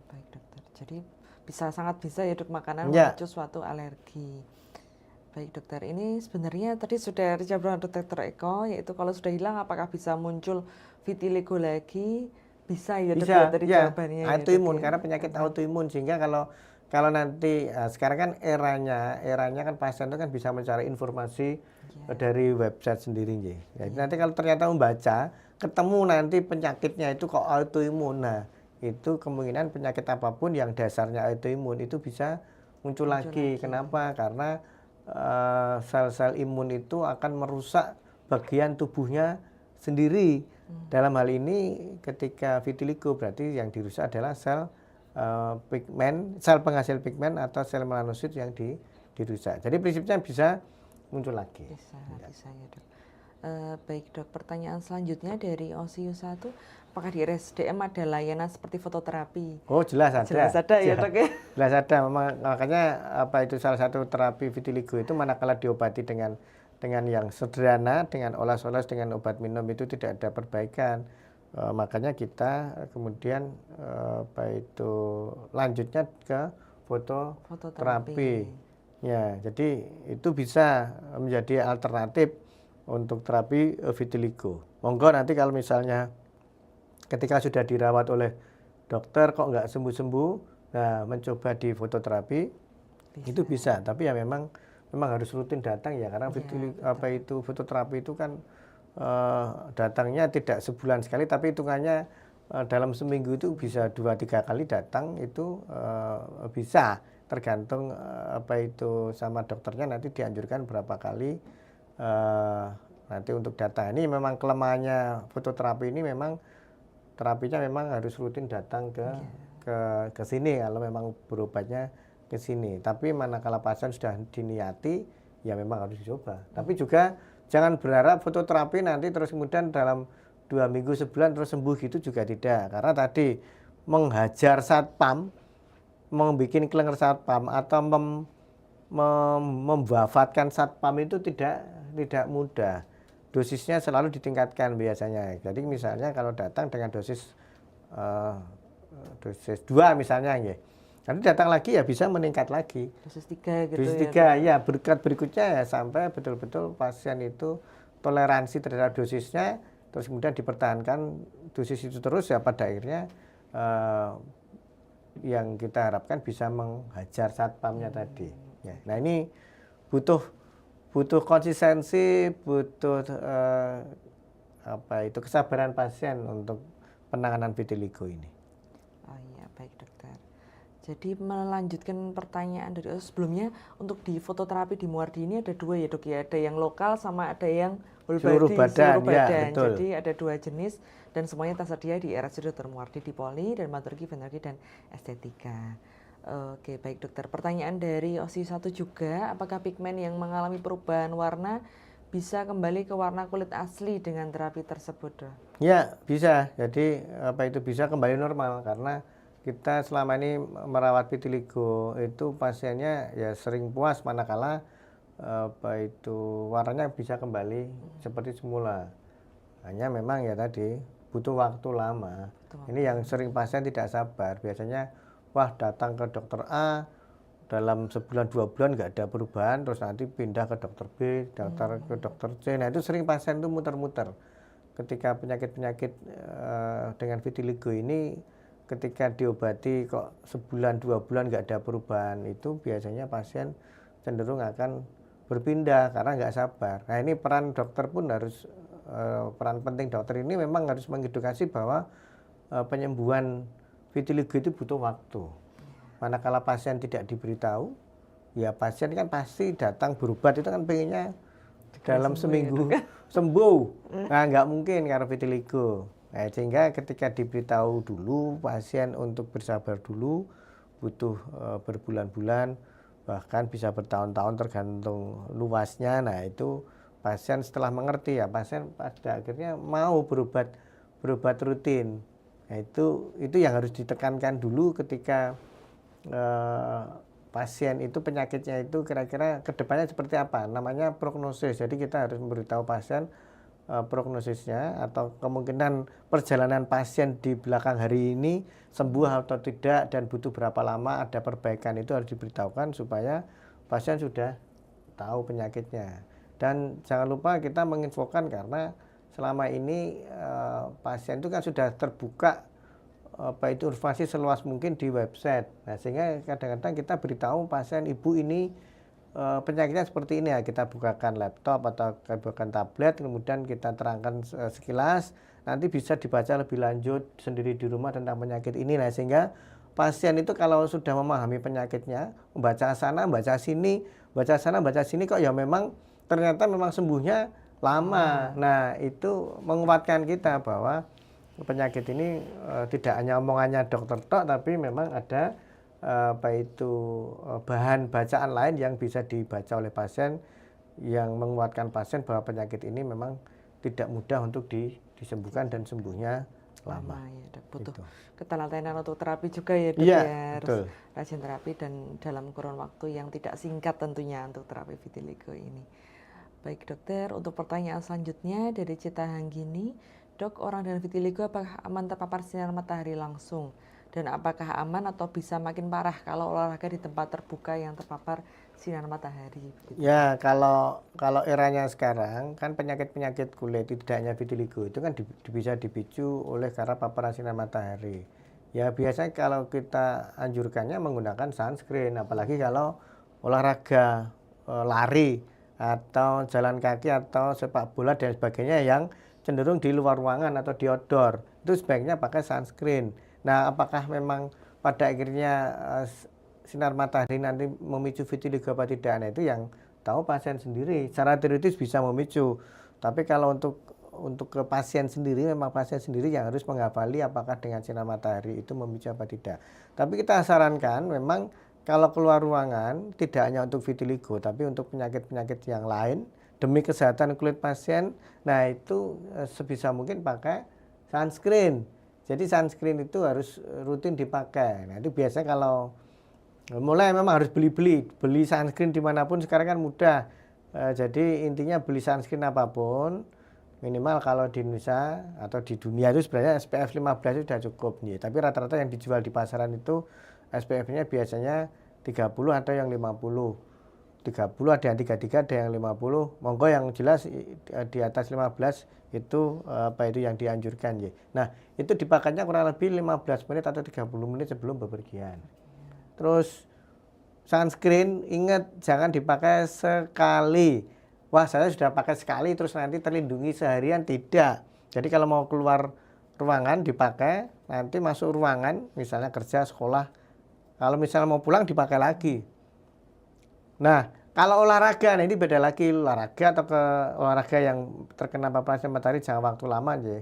Baik dokter, jadi sangat bisa ya dok makanan memicu suatu alergi. Baik dokter, ini sebenarnya tadi sudah dijawab dokter Eko, yaitu kalau sudah hilang apakah bisa muncul vitiligo lagi? Bisa ya dok ya tadi jawabannya. Autoimun ya, karena penyakit autoimun, sehingga kalau nanti sekarang kan eranya kan pasien itu kan bisa mencari informasi dari website sendiri ya. Jadi nanti kalau ternyata membaca ketemu nanti penyakitnya itu kok autoimun, nah itu kemungkinan penyakit apapun yang dasarnya autoimun itu bisa muncul lagi. Kenapa? Karena sel-sel imun itu akan merusak bagian tubuhnya sendiri. Dalam hal ini ketika vitiligo berarti yang dirusak adalah sel pigmen, sel penghasil pigmen atau sel melanosit yang dirusak. Jadi prinsipnya bisa muncul lagi. Bisa ya dok. Baik dok, pertanyaan selanjutnya dari OSIU 1, apakah di RSDM ada layanan seperti fototerapi? Oh jelas ada. Jelas ada ya dok ya? Jelas ada, makanya itu salah satu terapi vitiligo itu manakala diobati dengan yang sederhana, dengan oles-oles, dengan obat minum itu tidak ada perbaikan. Makanya kita kemudian lanjutnya ke fototerapi. Ya, jadi itu bisa menjadi alternatif untuk terapi vitiligo. Monggo nanti kalau misalnya ketika sudah dirawat oleh dokter kok nggak sembuh-sembuh, nah mencoba di fototerapi itu bisa. Tapi ya memang harus rutin datang ya, karena fototerapi itu kan datangnya tidak sebulan sekali, tapi hitungannya dalam seminggu itu bisa 2-3 kali datang itu bisa, tergantung sama dokternya nanti dianjurkan berapa kali nanti untuk datang. Ini memang kelemahannya fototerapi ini, memang terapinya memang harus rutin datang ke sini kalau memang berobatnya ke sini. Tapi manakala pasien sudah diniati ya memang harus dicoba. Tapi juga jangan berharap fototerapi nanti terus kemudian dalam 2 minggu, sebulan terus sembuh, gitu juga tidak. Karena tadi menghajar satpam, membuat klenger satpam atau memwafatkan satpam itu tidak mudah. Dosisnya selalu ditingkatkan biasanya. Jadi misalnya kalau datang dengan dosis 2 misalnya ya. Nanti datang lagi ya bisa meningkat lagi. Dosis 3 gitu Dosis ya. 3 ya, berkat berikutnya ya sampai betul-betul pasien itu toleransi terhadap dosisnya, terus kemudian dipertahankan dosis itu terus ya pada akhirnya yang kita harapkan bisa menghajar satpamnya tadi. Ya. Nah ini butuh konsistensi, butuh kesabaran pasien untuk penanganan vitiligo ini. Oh iya, baik dokter. Jadi melanjutkan pertanyaan dari sebelumnya, untuk di fototerapi di Muardi ini ada 2 ya dok ya, ada yang lokal sama ada yang whole Seluruh body, badan, seluruh ya, badan. betul. Jadi ada 2 jenis dan semuanya tersedia di RSUD Dr. Muardi di Poli, dermatologi, venerologi, dan estetika. Oke, baik dokter. Pertanyaan dari OSI1 juga, apakah pigmen yang mengalami perubahan warna bisa kembali ke warna kulit asli dengan terapi tersebut, dok? Ya, bisa. Jadi bisa kembali normal karena kita selama ini merawat vitiligo itu pasiennya ya sering puas manakala warnanya bisa kembali seperti semula. Hanya memang ya tadi butuh waktu lama. Ini yang sering pasien tidak sabar. Biasanya wah datang ke dokter A dalam sebulan 2 bulan nggak ada perubahan, terus nanti pindah ke dokter B, ke dokter C. Nah itu sering pasien itu muter-muter. Ketika penyakit-penyakit dengan vitiligo ini ketika diobati kok sebulan 2 bulan nggak ada perubahan, itu biasanya pasien cenderung akan berpindah karena nggak sabar. Nah ini peran dokter pun harus peran penting dokter ini memang harus mengedukasi bahwa penyembuhan vitiligo itu butuh waktu. Manakala pasien tidak diberitahu, ya pasien kan pasti datang berobat itu kan pengennya dalam seminggu sembuh. Nah nggak mungkin karena vitiligo. Nah, sehingga ketika diberitahu dulu pasien untuk bersabar dulu, butuh berbulan-bulan bahkan bisa bertahun-tahun tergantung luasnya. Nah itu pasien setelah mengerti ya pasien pada akhirnya mau berobat rutin. Nah itu yang harus ditekankan dulu ketika pasien itu penyakitnya itu kira-kira kedepannya seperti apa, namanya prognosis. Jadi kita harus memberitahu pasien prognosisnya atau kemungkinan perjalanan pasien di belakang hari ini sembuh atau tidak dan butuh berapa lama ada perbaikan, itu harus diberitahukan supaya pasien sudah tahu penyakitnya. Dan jangan lupa kita menginfokan karena selama ini pasien itu kan sudah terbuka informasi seluas mungkin di website. Nah, sehingga kadang-kadang kita beritahu pasien ibu ini penyakitnya seperti ini ya, kita bukakan laptop atau bukakan tablet, kemudian kita terangkan sekilas, nanti bisa dibaca lebih lanjut sendiri di rumah tentang penyakit ini. Nah, sehingga pasien itu kalau sudah memahami penyakitnya, membaca sana, membaca sini, baca sana, baca sini, kok ya memang ternyata memang sembuhnya lama. Nah, itu menguatkan kita bahwa penyakit ini tidak hanya omongannya dokter tok, tapi memang ada bahan bacaan lain yang bisa dibaca oleh pasien yang menguatkan pasien bahwa penyakit ini memang tidak mudah untuk disembuhkan dan sembuhnya lama. Ya, dok. Butuh gitu. ketelatenan untuk terapi juga ya dok, ya, harus rajin terapi dan dalam kurun waktu yang tidak singkat tentunya untuk terapi vitiligo ini. Baik dokter, untuk pertanyaan selanjutnya dari Cita Hanggini, dok, orang dengan vitiligo apakah aman terpapar sinar matahari langsung? Dan apakah aman atau bisa makin parah kalau olahraga di tempat terbuka yang terpapar sinar matahari? Ya, kalau eranya sekarang kan penyakit-penyakit kulit tidak hanya vitiligo itu kan bisa dipicu oleh karena paparan sinar matahari. Ya biasanya kalau kita anjurkannya menggunakan sunscreen, apalagi kalau olahraga lari atau jalan kaki atau sepak bola dan sebagainya yang cenderung di luar ruangan atau di outdoor, itu sebaiknya pakai sunscreen. Nah, apakah memang pada akhirnya sinar matahari nanti memicu vitiligo apa tidak? Nah, itu yang tahu pasien sendiri. Secara teoritis bisa memicu. Tapi kalau untuk ke pasien sendiri, memang pasien sendiri yang harus menghafali apakah dengan sinar matahari itu memicu apa tidak. Tapi kita sarankan memang kalau keluar ruangan tidak hanya untuk vitiligo, tapi untuk penyakit-penyakit yang lain demi kesehatan kulit pasien. Nah, itu sebisa mungkin pakai sunscreen. Jadi sunscreen itu harus rutin dipakai. Nah itu biasanya kalau mulai memang harus beli sunscreen dimanapun sekarang kan mudah. Jadi intinya beli sunscreen apapun, minimal kalau di Indonesia atau di dunia itu sebenarnya SPF 15 itu sudah cukup. Tapi rata-rata yang dijual di pasaran itu SPF-nya biasanya 30 atau yang 50. 30 ada yang 33, ada yang 50. Monggo yang jelas di atas 15 itu itu yang dianjurkan ya. Nah, itu dipakainya kurang lebih 15 menit atau 30 menit sebelum bepergian. Terus sunscreen ingat jangan dipakai sekali. Wah, saya sudah pakai sekali terus nanti terlindungi seharian, tidak. Jadi kalau mau keluar ruangan dipakai, nanti masuk ruangan misalnya kerja, sekolah. Kalau misalnya mau pulang dipakai lagi. Nah, kalau olahraga, nah ini beda lagi, olahraga atau olahraga yang terkena paparan sinar matahari jangan waktu lama aja.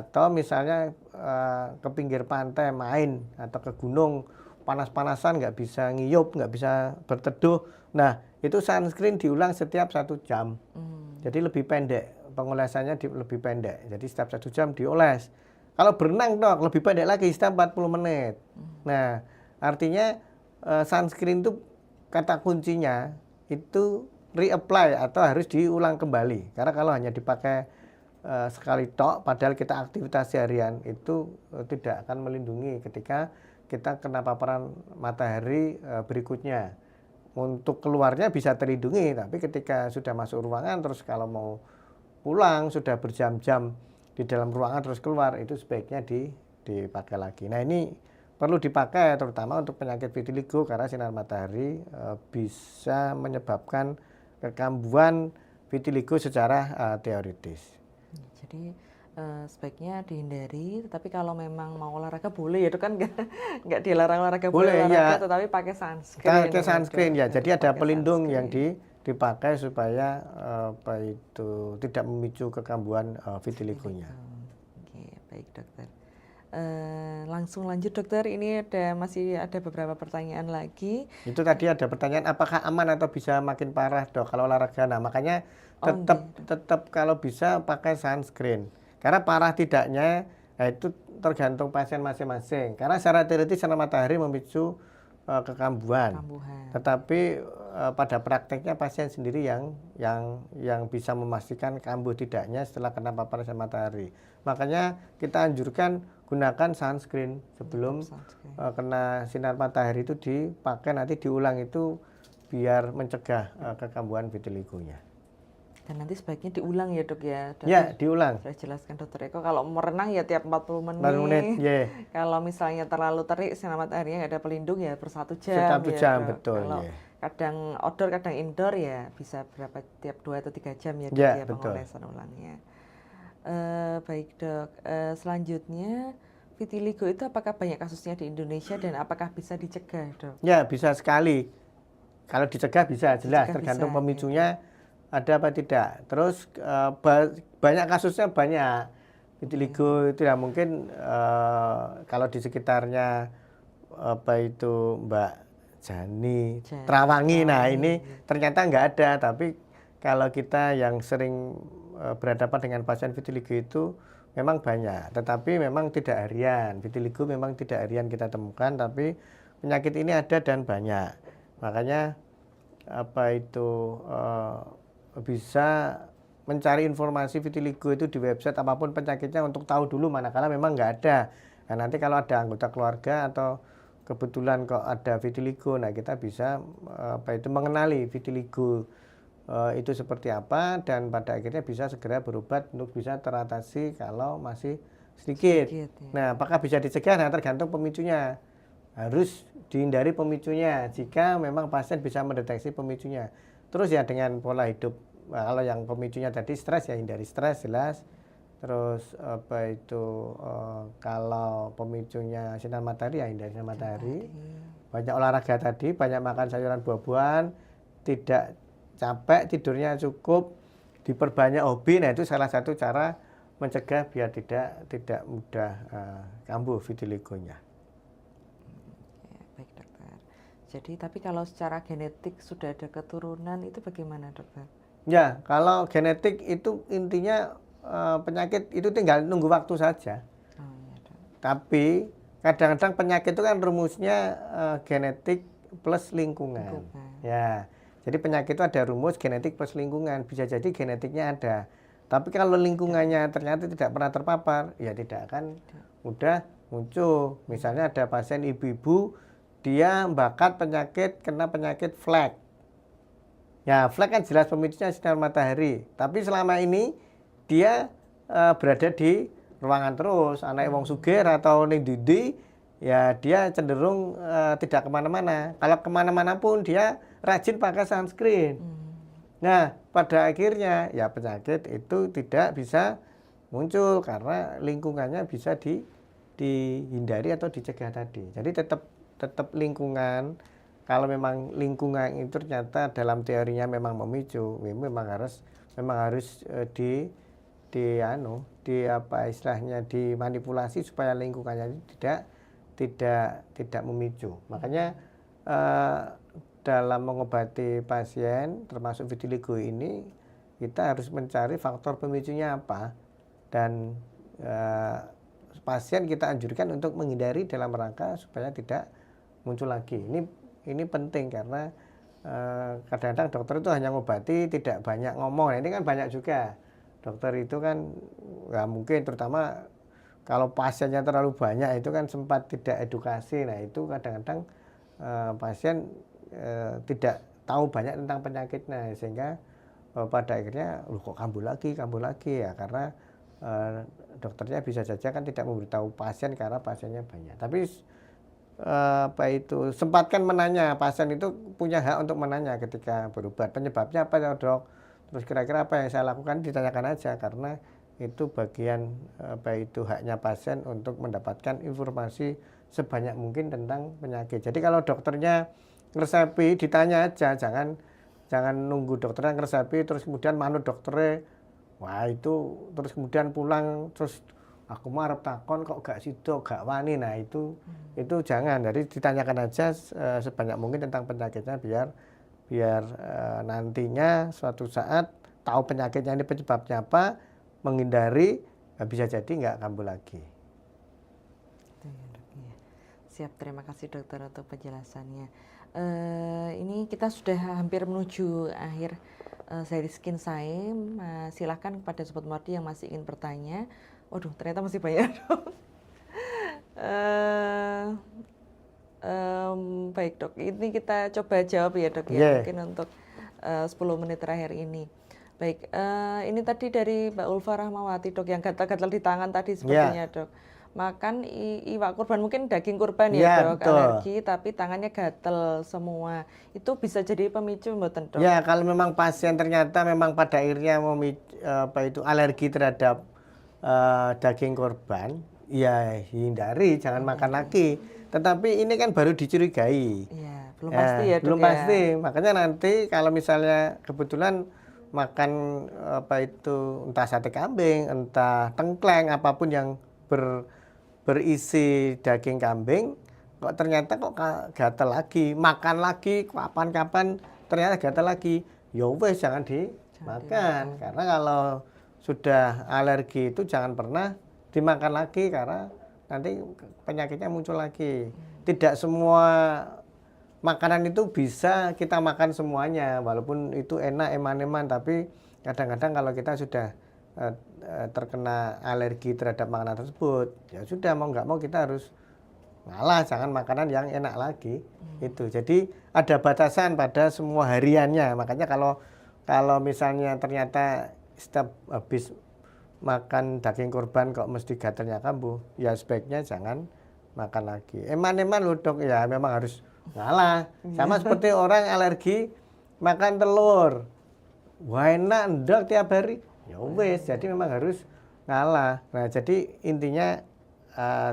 Atau misalnya ke pinggir pantai main atau ke gunung panas-panasan nggak bisa ngiyup, nggak bisa berteduh. Nah, itu sunscreen diulang setiap 1 jam. Jadi lebih pendek, pengolesannya lebih pendek. Jadi setiap 1 jam dioles. Kalau berenang dok, lebih pendek lagi, setiap 40 menit. Nah, artinya sunscreen itu kata kuncinya itu reapply atau harus diulang kembali. Karena kalau hanya dipakai sekali tok, padahal kita aktivitas harian itu tidak akan melindungi ketika kita kena paparan matahari berikutnya. Untuk keluarnya bisa terlindungi, tapi ketika sudah masuk ruangan terus kalau mau pulang sudah berjam-jam di dalam ruangan terus keluar, itu sebaiknya dipakai lagi. Nah, ini perlu dipakai terutama untuk penyakit vitiligo karena sinar matahari bisa menyebabkan kekambuhan vitiligo secara teoritis. Jadi sebaiknya dihindari, tapi kalau memang mau olahraga boleh ya, itu kan nggak dilarang olahraga, boleh olahraga, ya. Tetapi pakai sunscreen. Pakai sunscreen ya, jadi ada pelindung sunscreen yang dipakai supaya itu tidak memicu kekambuhan vitiligonya. Oke, baik dokter. Langsung lanjut dokter, ini masih ada beberapa pertanyaan lagi. Itu tadi ada pertanyaan apakah aman atau bisa makin parah dok kalau olahraga. Nah, makanya tetap kalau bisa pakai sunscreen. Karena parah tidaknya itu tergantung pasien masing-masing. Karena secara teoritis sinar matahari memicu kekambuhan. Tetapi pada prakteknya pasien sendiri yang bisa memastikan kambuh tidaknya setelah kena paparan sinar matahari. Makanya kita anjurkan gunakan sunscreen sebelum kena sinar matahari itu dipakai, nanti diulang itu biar mencegah kekambuhan vitiligonya. Dan nanti sebaiknya diulang ya dok ya? Ya, diulang. Sudah jelaskan dokter Eko, kalau merenang ya tiap 40 menit. 40 menit, yeah. Kalau misalnya terlalu terik, sinar mataharinya nggak ada pelindung ya per 1 jam. 1 jam, ya, betul. Kalau kadang outdoor, kadang indoor ya bisa tiap 2 atau 3 jam ya dok ya pengolesan ulangnya. Baik dok, selanjutnya vitiligo itu apakah banyak kasusnya di Indonesia dan apakah bisa dicegah dok? Ya, bisa sekali. Kalau dicegah bisa, jelas tergantung pemicunya. Ya. Ada apa tidak. Terus banyak kasusnya, banyak vitiligo tidak mungkin kalau di sekitarnya itu Mbak Jani, Trawangi. Nah ini ternyata nggak ada, tapi kalau kita yang sering berhadapan dengan pasien vitiligo itu memang banyak, tetapi memang tidak harian. Vitiligo memang tidak harian kita temukan, tapi penyakit ini ada dan banyak. Makanya bisa mencari informasi vitiligo itu di website apapun penyakitnya untuk tahu dulu, manakala memang nggak ada. Nah, nanti kalau ada anggota keluarga atau kebetulan kok ada vitiligo, nah kita bisa mengenali vitiligo itu seperti apa dan pada akhirnya bisa segera berobat untuk bisa teratasi kalau masih sedikit. Ya. Nah, apakah bisa dicegah? Nah, tergantung pemicunya. Harus dihindari pemicunya jika memang pasien bisa mendeteksi pemicunya. Terus ya dengan pola hidup, kalau yang pemicunya tadi stres ya hindari stres jelas. Terus kalau pemicunya sinar matahari ya hindari sinar matahari. Banyak olahraga tadi, banyak makan sayuran buah-buahan, tidak capek, tidurnya cukup, diperbanyak hobi. Nah itu salah satu cara mencegah biar tidak mudah kambuh vitiligonya. Baik dokter. Jadi tapi kalau secara genetik sudah ada keturunan itu bagaimana dokter? Ya, kalau genetik itu intinya penyakit itu tinggal nunggu waktu saja. Tapi kadang-kadang penyakit itu kan rumusnya genetik plus lingkungan. Ya, jadi penyakit itu ada rumus genetik plus lingkungan. Bisa jadi genetiknya ada, Tapi kalau lingkungannya ternyata tidak pernah terpapar, ya tidak akan mudah muncul. Misalnya ada pasien ibu-ibu, dia bakat kena penyakit flek. Ya, flek kan jelas pemicunya sinar matahari. Tapi selama ini dia berada di ruangan terus, anak wong sugih atau ning ndi, ya dia cenderung tidak kemana-mana. Kalau kemana-mana pun dia rajin pakai sunscreen. Nah, pada akhirnya ya penyakit itu tidak bisa muncul karena lingkungannya bisa dihindari atau dicegah tadi. Jadi tetap lingkungan. Kalau memang lingkungan itu ternyata dalam teorinya memang memicu, memang harus dimanipulasi supaya lingkungannya tidak memicu. Makanya dalam mengobati pasien termasuk vitiligo ini kita harus mencari faktor pemicunya apa, dan pasien kita anjurkan untuk menghindari dalam rangka supaya tidak muncul lagi. Ini penting karena kadang-kadang dokter itu hanya ngobati, tidak banyak ngomong. Nah, ini kan banyak juga dokter itu kan nggak mungkin, terutama kalau pasiennya terlalu banyak itu kan sempat tidak edukasi. Nah itu kadang-kadang pasien tidak tahu banyak tentang penyakitnya, sehingga pada akhirnya kok kambuh lagi ya karena dokternya bisa saja kan tidak memberitahu pasien karena pasiennya banyak. Tapi sempatkan menanya, pasien itu punya hak untuk menanya ketika berobat, penyebabnya apa ya dok, terus kira-kira apa yang saya lakukan, ditanyakan aja, karena itu bagian haknya pasien untuk mendapatkan informasi sebanyak mungkin tentang penyakit. Jadi kalau dokternya ngeresepi, ditanya aja, jangan nunggu dokternya ngeresepi terus kemudian manut dokternya, wah itu terus kemudian pulang terus aku marep takon kok gak sido gak wani. Nah itu jangan. Jadi ditanyakan aja sebanyak mungkin tentang penyakitnya biar nantinya suatu saat tahu penyakitnya ini penyebabnya apa, menghindari, bisa jadi nggak kambuh lagi. Siap, terima kasih dokter untuk penjelasannya. Ini kita sudah hampir menuju akhir seri Skin Time. Silakan kepada Sobat Muardi yang masih ingin bertanya. Waduh, ternyata masih banyak dok. Baik dok, ini kita coba jawab ya dok ya, mungkin untuk 10 menit terakhir ini. Baik, ini tadi dari Mbak Ulfa Rahmawati dok, yang gatal-gatal di tangan tadi sepertinya dok. Makan iwak kurban, mungkin daging kurban ya dok, betul. Alergi tapi tangannya gatal semua. Itu bisa jadi pemicu mboten dok? Ya, kalau memang pasien ternyata memang pada akhirnya alergi terhadap daging kurban, ya hindari, jangan makan lagi. Tetapi ini kan baru dicurigai. Ya, belum pasti ya dok. Belum pasti. Makanya nanti kalau misalnya kebetulan makan entah sate kambing, entah tengkleng, apapun yang berisi daging kambing, kok ternyata gatal lagi, makan lagi kapan-kapan ternyata gatal lagi, ya wes jangan dimakan. Karena kalau sudah alergi itu jangan pernah dimakan lagi karena nanti penyakitnya muncul lagi. Tidak semua makanan itu bisa kita makan semuanya, walaupun itu enak, eman-eman, tapi kadang-kadang kalau kita sudah terkena alergi terhadap makanan tersebut, ya sudah mau nggak mau kita harus ngalah, jangan makanan yang enak lagi. Itu jadi ada batasan pada semua hariannya. Makanya kalau misalnya ternyata setiap habis makan daging kurban kok mesti gatalnya kambuh, ya sebaiknya jangan makan lagi. Eman-eman loh dok, ya memang harus ngalah. Sama seperti orang alergi makan telur, wah enak dok tiap hari, ya wes, jadi memang harus ngalah. Nah jadi intinya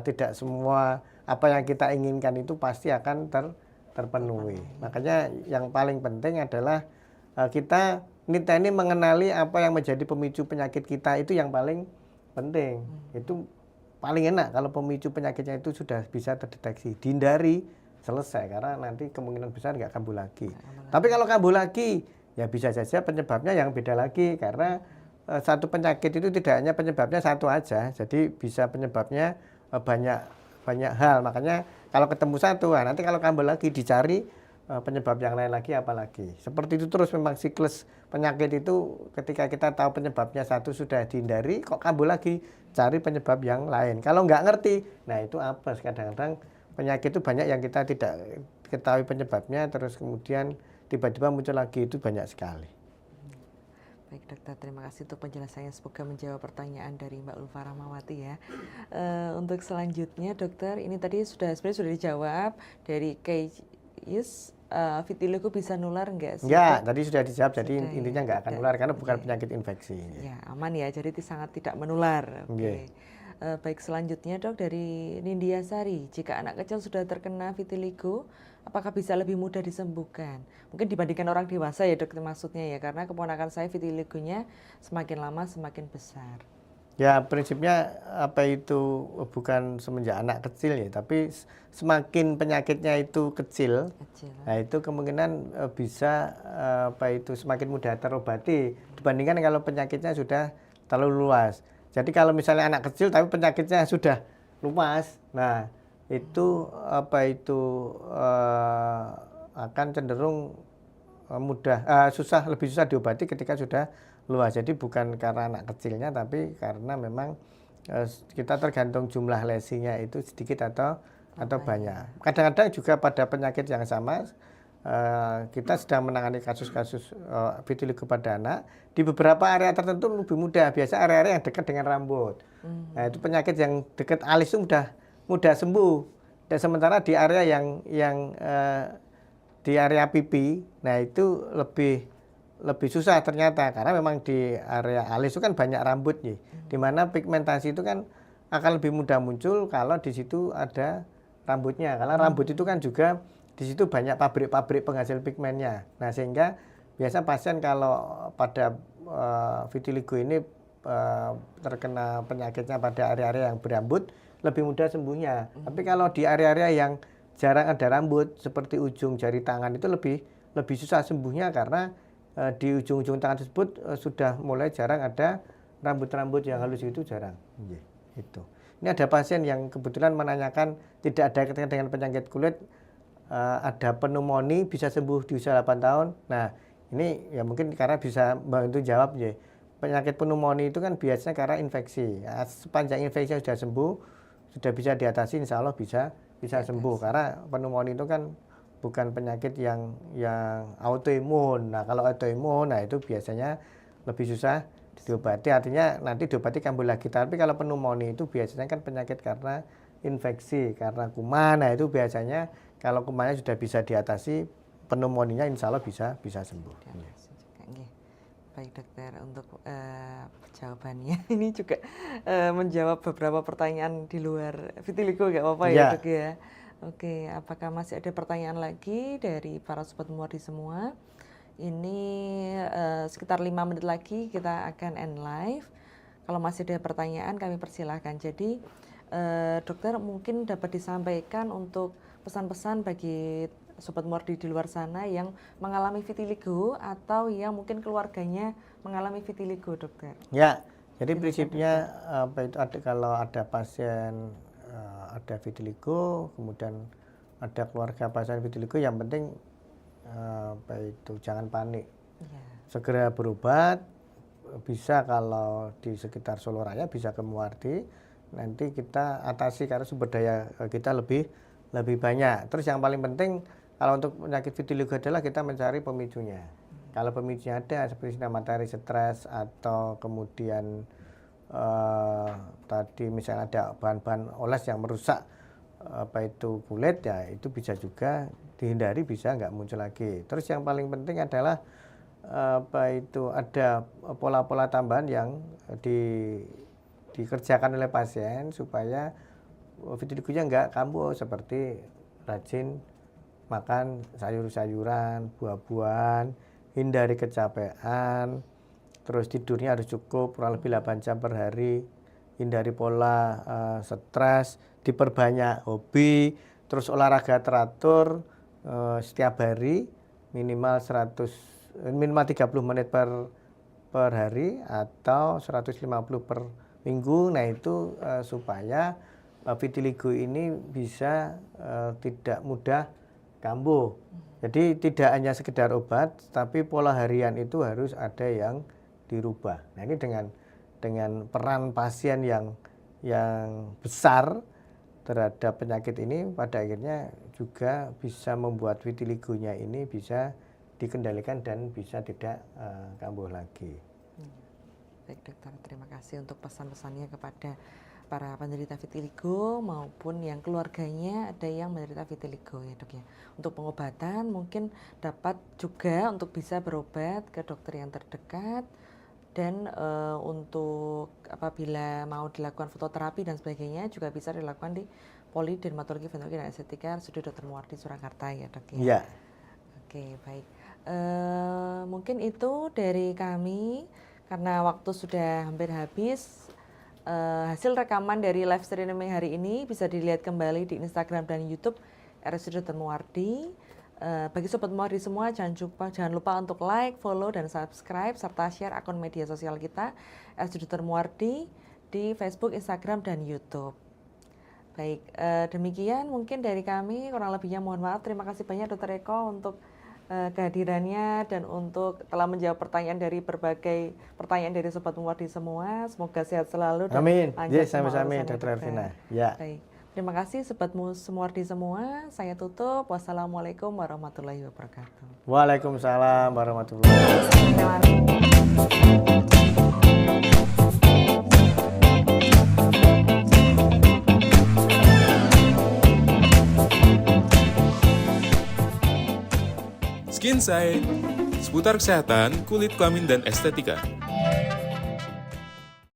tidak semua apa yang kita inginkan itu pasti akan terpenuhi. Makanya yang paling penting adalah kita ini mengenali apa yang menjadi pemicu penyakit kita, itu yang paling penting. Itu paling enak kalau pemicu penyakitnya itu sudah bisa terdeteksi, dihindari, selesai, karena nanti kemungkinan besar nggak kambuh lagi. Tapi kalau kambuh lagi, ya bisa saja penyebabnya yang beda lagi, karena satu penyakit itu tidak hanya penyebabnya satu aja, jadi bisa penyebabnya banyak hal. Makanya kalau ketemu satu, nanti kalau kambuh lagi dicari penyebab yang lain lagi apalagi. Seperti itu terus memang siklus penyakit itu ketika kita tahu penyebabnya satu sudah dihindari, kok kambuh lagi, cari penyebab yang lain. Kalau nggak ngerti, nah itu apa? Kadang-kadang penyakit itu banyak yang kita tidak ketahui penyebabnya, terus kemudian tiba-tiba muncul lagi, itu banyak sekali. Baik dokter, terima kasih untuk penjelasannya. Semoga menjawab pertanyaan dari Mbak Ulfa Rahmawati ya. Untuk selanjutnya dokter, ini tadi sebenarnya sudah dijawab dari case vitiligo bisa nular enggak sih? Enggak, tadi sudah dijawab, jadi Sudah, intinya ya, enggak akan tidak. nular karena bukan Iya. penyakit infeksi. Ya, aman ya, jadi sangat tidak menular. Oke. Iya. Baik, selanjutnya dok dari Nindya Sari, jika anak kecil sudah terkena vitiligo, apakah bisa lebih mudah disembuhkan? Mungkin dibandingkan orang dewasa ya dok maksudnya ya, karena keponakan saya vitiligonya semakin lama semakin besar. Ya prinsipnya apa itu bukan semenjak anak kecil ya, tapi semakin penyakitnya itu kecil, nah itu kemungkinan bisa apa itu semakin mudah terobati dibandingkan kalau penyakitnya sudah terlalu luas. Jadi kalau misalnya anak kecil tapi penyakitnya sudah luas, nah itu apa itu akan cenderung lebih susah diobati ketika sudah luas. Jadi bukan karena anak kecilnya, tapi karena memang kita tergantung jumlah lesinya itu sedikit atau banyak. Kadang-kadang juga pada penyakit yang sama kita sedang menangani kasus-kasus vitiligo pada anak di beberapa area tertentu lebih mudah. Biasa area-area yang dekat dengan rambut. Nah itu penyakit yang dekat alis itu mudah sembuh. Dan sementara di area yang di area pipi, nah itu lebih susah ternyata karena memang di area alis itu kan banyak rambut ya, di mana pigmentasi itu kan akan lebih mudah muncul kalau di situ ada rambutnya. Karena rambut itu kan juga di situ banyak pabrik-pabrik penghasil pigmennya. Nah sehingga biasa pasien kalau pada vitiligo ini terkena penyakitnya pada area-area yang berambut lebih mudah sembuhnya. Tapi kalau di area-area yang jarang ada rambut seperti ujung jari tangan itu lebih susah sembuhnya karena di ujung-ujung tangan tersebut sudah mulai jarang ada rambut-rambut yang halus itu jarang. Itu. Ini ada pasien yang kebetulan menanyakan tidak ada kaitan dengan penyakit kulit, ada pneumonia bisa sembuh di usia 8 tahun. Nah ini ya mungkin karena bisa membantu jawab ya. Penyakit pneumonia itu kan biasanya karena infeksi. Sepanjang infeksi sudah sembuh, sudah bisa diatasi, insya Allah bisa sembuh. Karena pneumonia itu kan bukan penyakit yang autoimun. Nah kalau autoimun, nah itu biasanya lebih susah diobati. Artinya nanti diobati kambuh lagi. Tapi kalau pneumonia itu biasanya kan penyakit karena infeksi, karena kuman. Nah itu biasanya kalau kumannya sudah bisa diatasi, pneumonianya insya Allah bisa sembuh. Baik dokter, untuk jawabannya ini juga menjawab beberapa pertanyaan di luar vitiligo, nggak apa-apa ya dok ya. Oke, apakah masih ada pertanyaan lagi dari para sobat Muwardi semua? Ini sekitar 5 menit lagi kita akan end live. Kalau masih ada pertanyaan kami persilahkan. Jadi dokter mungkin dapat disampaikan untuk pesan-pesan bagi sobat Muwardi di luar sana yang mengalami vitiligo atau yang mungkin keluarganya mengalami vitiligo, dokter. Ya, jadi prinsipnya apa itu kalau ada pasien ada vitiligo, kemudian ada keluarga pasien vitiligo, yang penting apa itu jangan panik, segera berobat. Bisa kalau di sekitar Solo Raya bisa ke Muwardi, nanti kita atasi karena sumber daya kita lebih banyak. Terus yang paling penting kalau untuk penyakit vitiligo adalah kita mencari pemicunya. Kalau pemicunya ada seperti sinar matahari, stres, atau kemudian tadi misalnya ada bahan-bahan oles yang merusak apa itu kulit, ya itu bisa juga dihindari, bisa nggak muncul lagi. Terus yang paling penting adalah apa itu ada pola-pola tambahan yang dikerjakan oleh pasien supaya vitiligonya nggak kambuh, seperti rajin makan sayur-sayuran, buah-buahan, hindari kecapean, terus tidurnya harus cukup kurang lebih 8 jam per hari, hindari pola stres, diperbanyak hobi, terus olahraga teratur setiap hari minimal 30 menit per hari atau 150 per minggu. Nah itu supaya vitiligo ini bisa tidak mudah kambuh. Jadi tidak hanya sekedar obat, tapi pola harian itu harus ada yang dirubah. Nah ini dengan peran pasien yang besar terhadap penyakit ini, pada akhirnya juga bisa membuat vitiligonya ini bisa dikendalikan dan bisa tidak kambuh lagi. Baik dokter, terima kasih untuk pesan-pesannya kepada para penderita vitiligo maupun yang keluarganya ada yang menderita vitiligo ya dok ya. Untuk pengobatan mungkin dapat juga untuk bisa berobat ke dokter yang terdekat, dan untuk apabila mau dilakukan fototerapi dan sebagainya juga bisa dilakukan di Poli Dermatologi Venerologi dan Estetika RSUD Dr. Muwardi Surakarta ya dok ya. Iya. Oke baik, mungkin itu dari kami karena waktu sudah hampir habis. Hasil rekaman dari live streaming hari ini bisa dilihat kembali di Instagram dan YouTube RSUD Dr. Muwardi. Bagi Sobat Muwardi semua jangan lupa untuk like, follow, dan subscribe serta share akun media sosial kita RSUD Dr. Muwardi di Facebook, Instagram, dan YouTube. Baik, demikian mungkin dari kami, kurang lebihnya mohon maaf. Terima kasih banyak Dr. Eko untuk kehadirannya dan untuk telah menjawab pertanyaan dari berbagai pertanyaan dari Sobat Muwardi semua. Semoga sehat selalu dan Amin. lancar Yes, semua sami-sami urusannya, Dr. dokter. Ervina. Ya. Baik, terima kasih Sobat Muwardi semua. Saya tutup. Wassalamualaikum warahmatullahi wabarakatuh. Waalaikumsalam warahmatullahi wabarakatuh. Skin Science, seputar kesehatan, kulit, kelamin, dan estetika.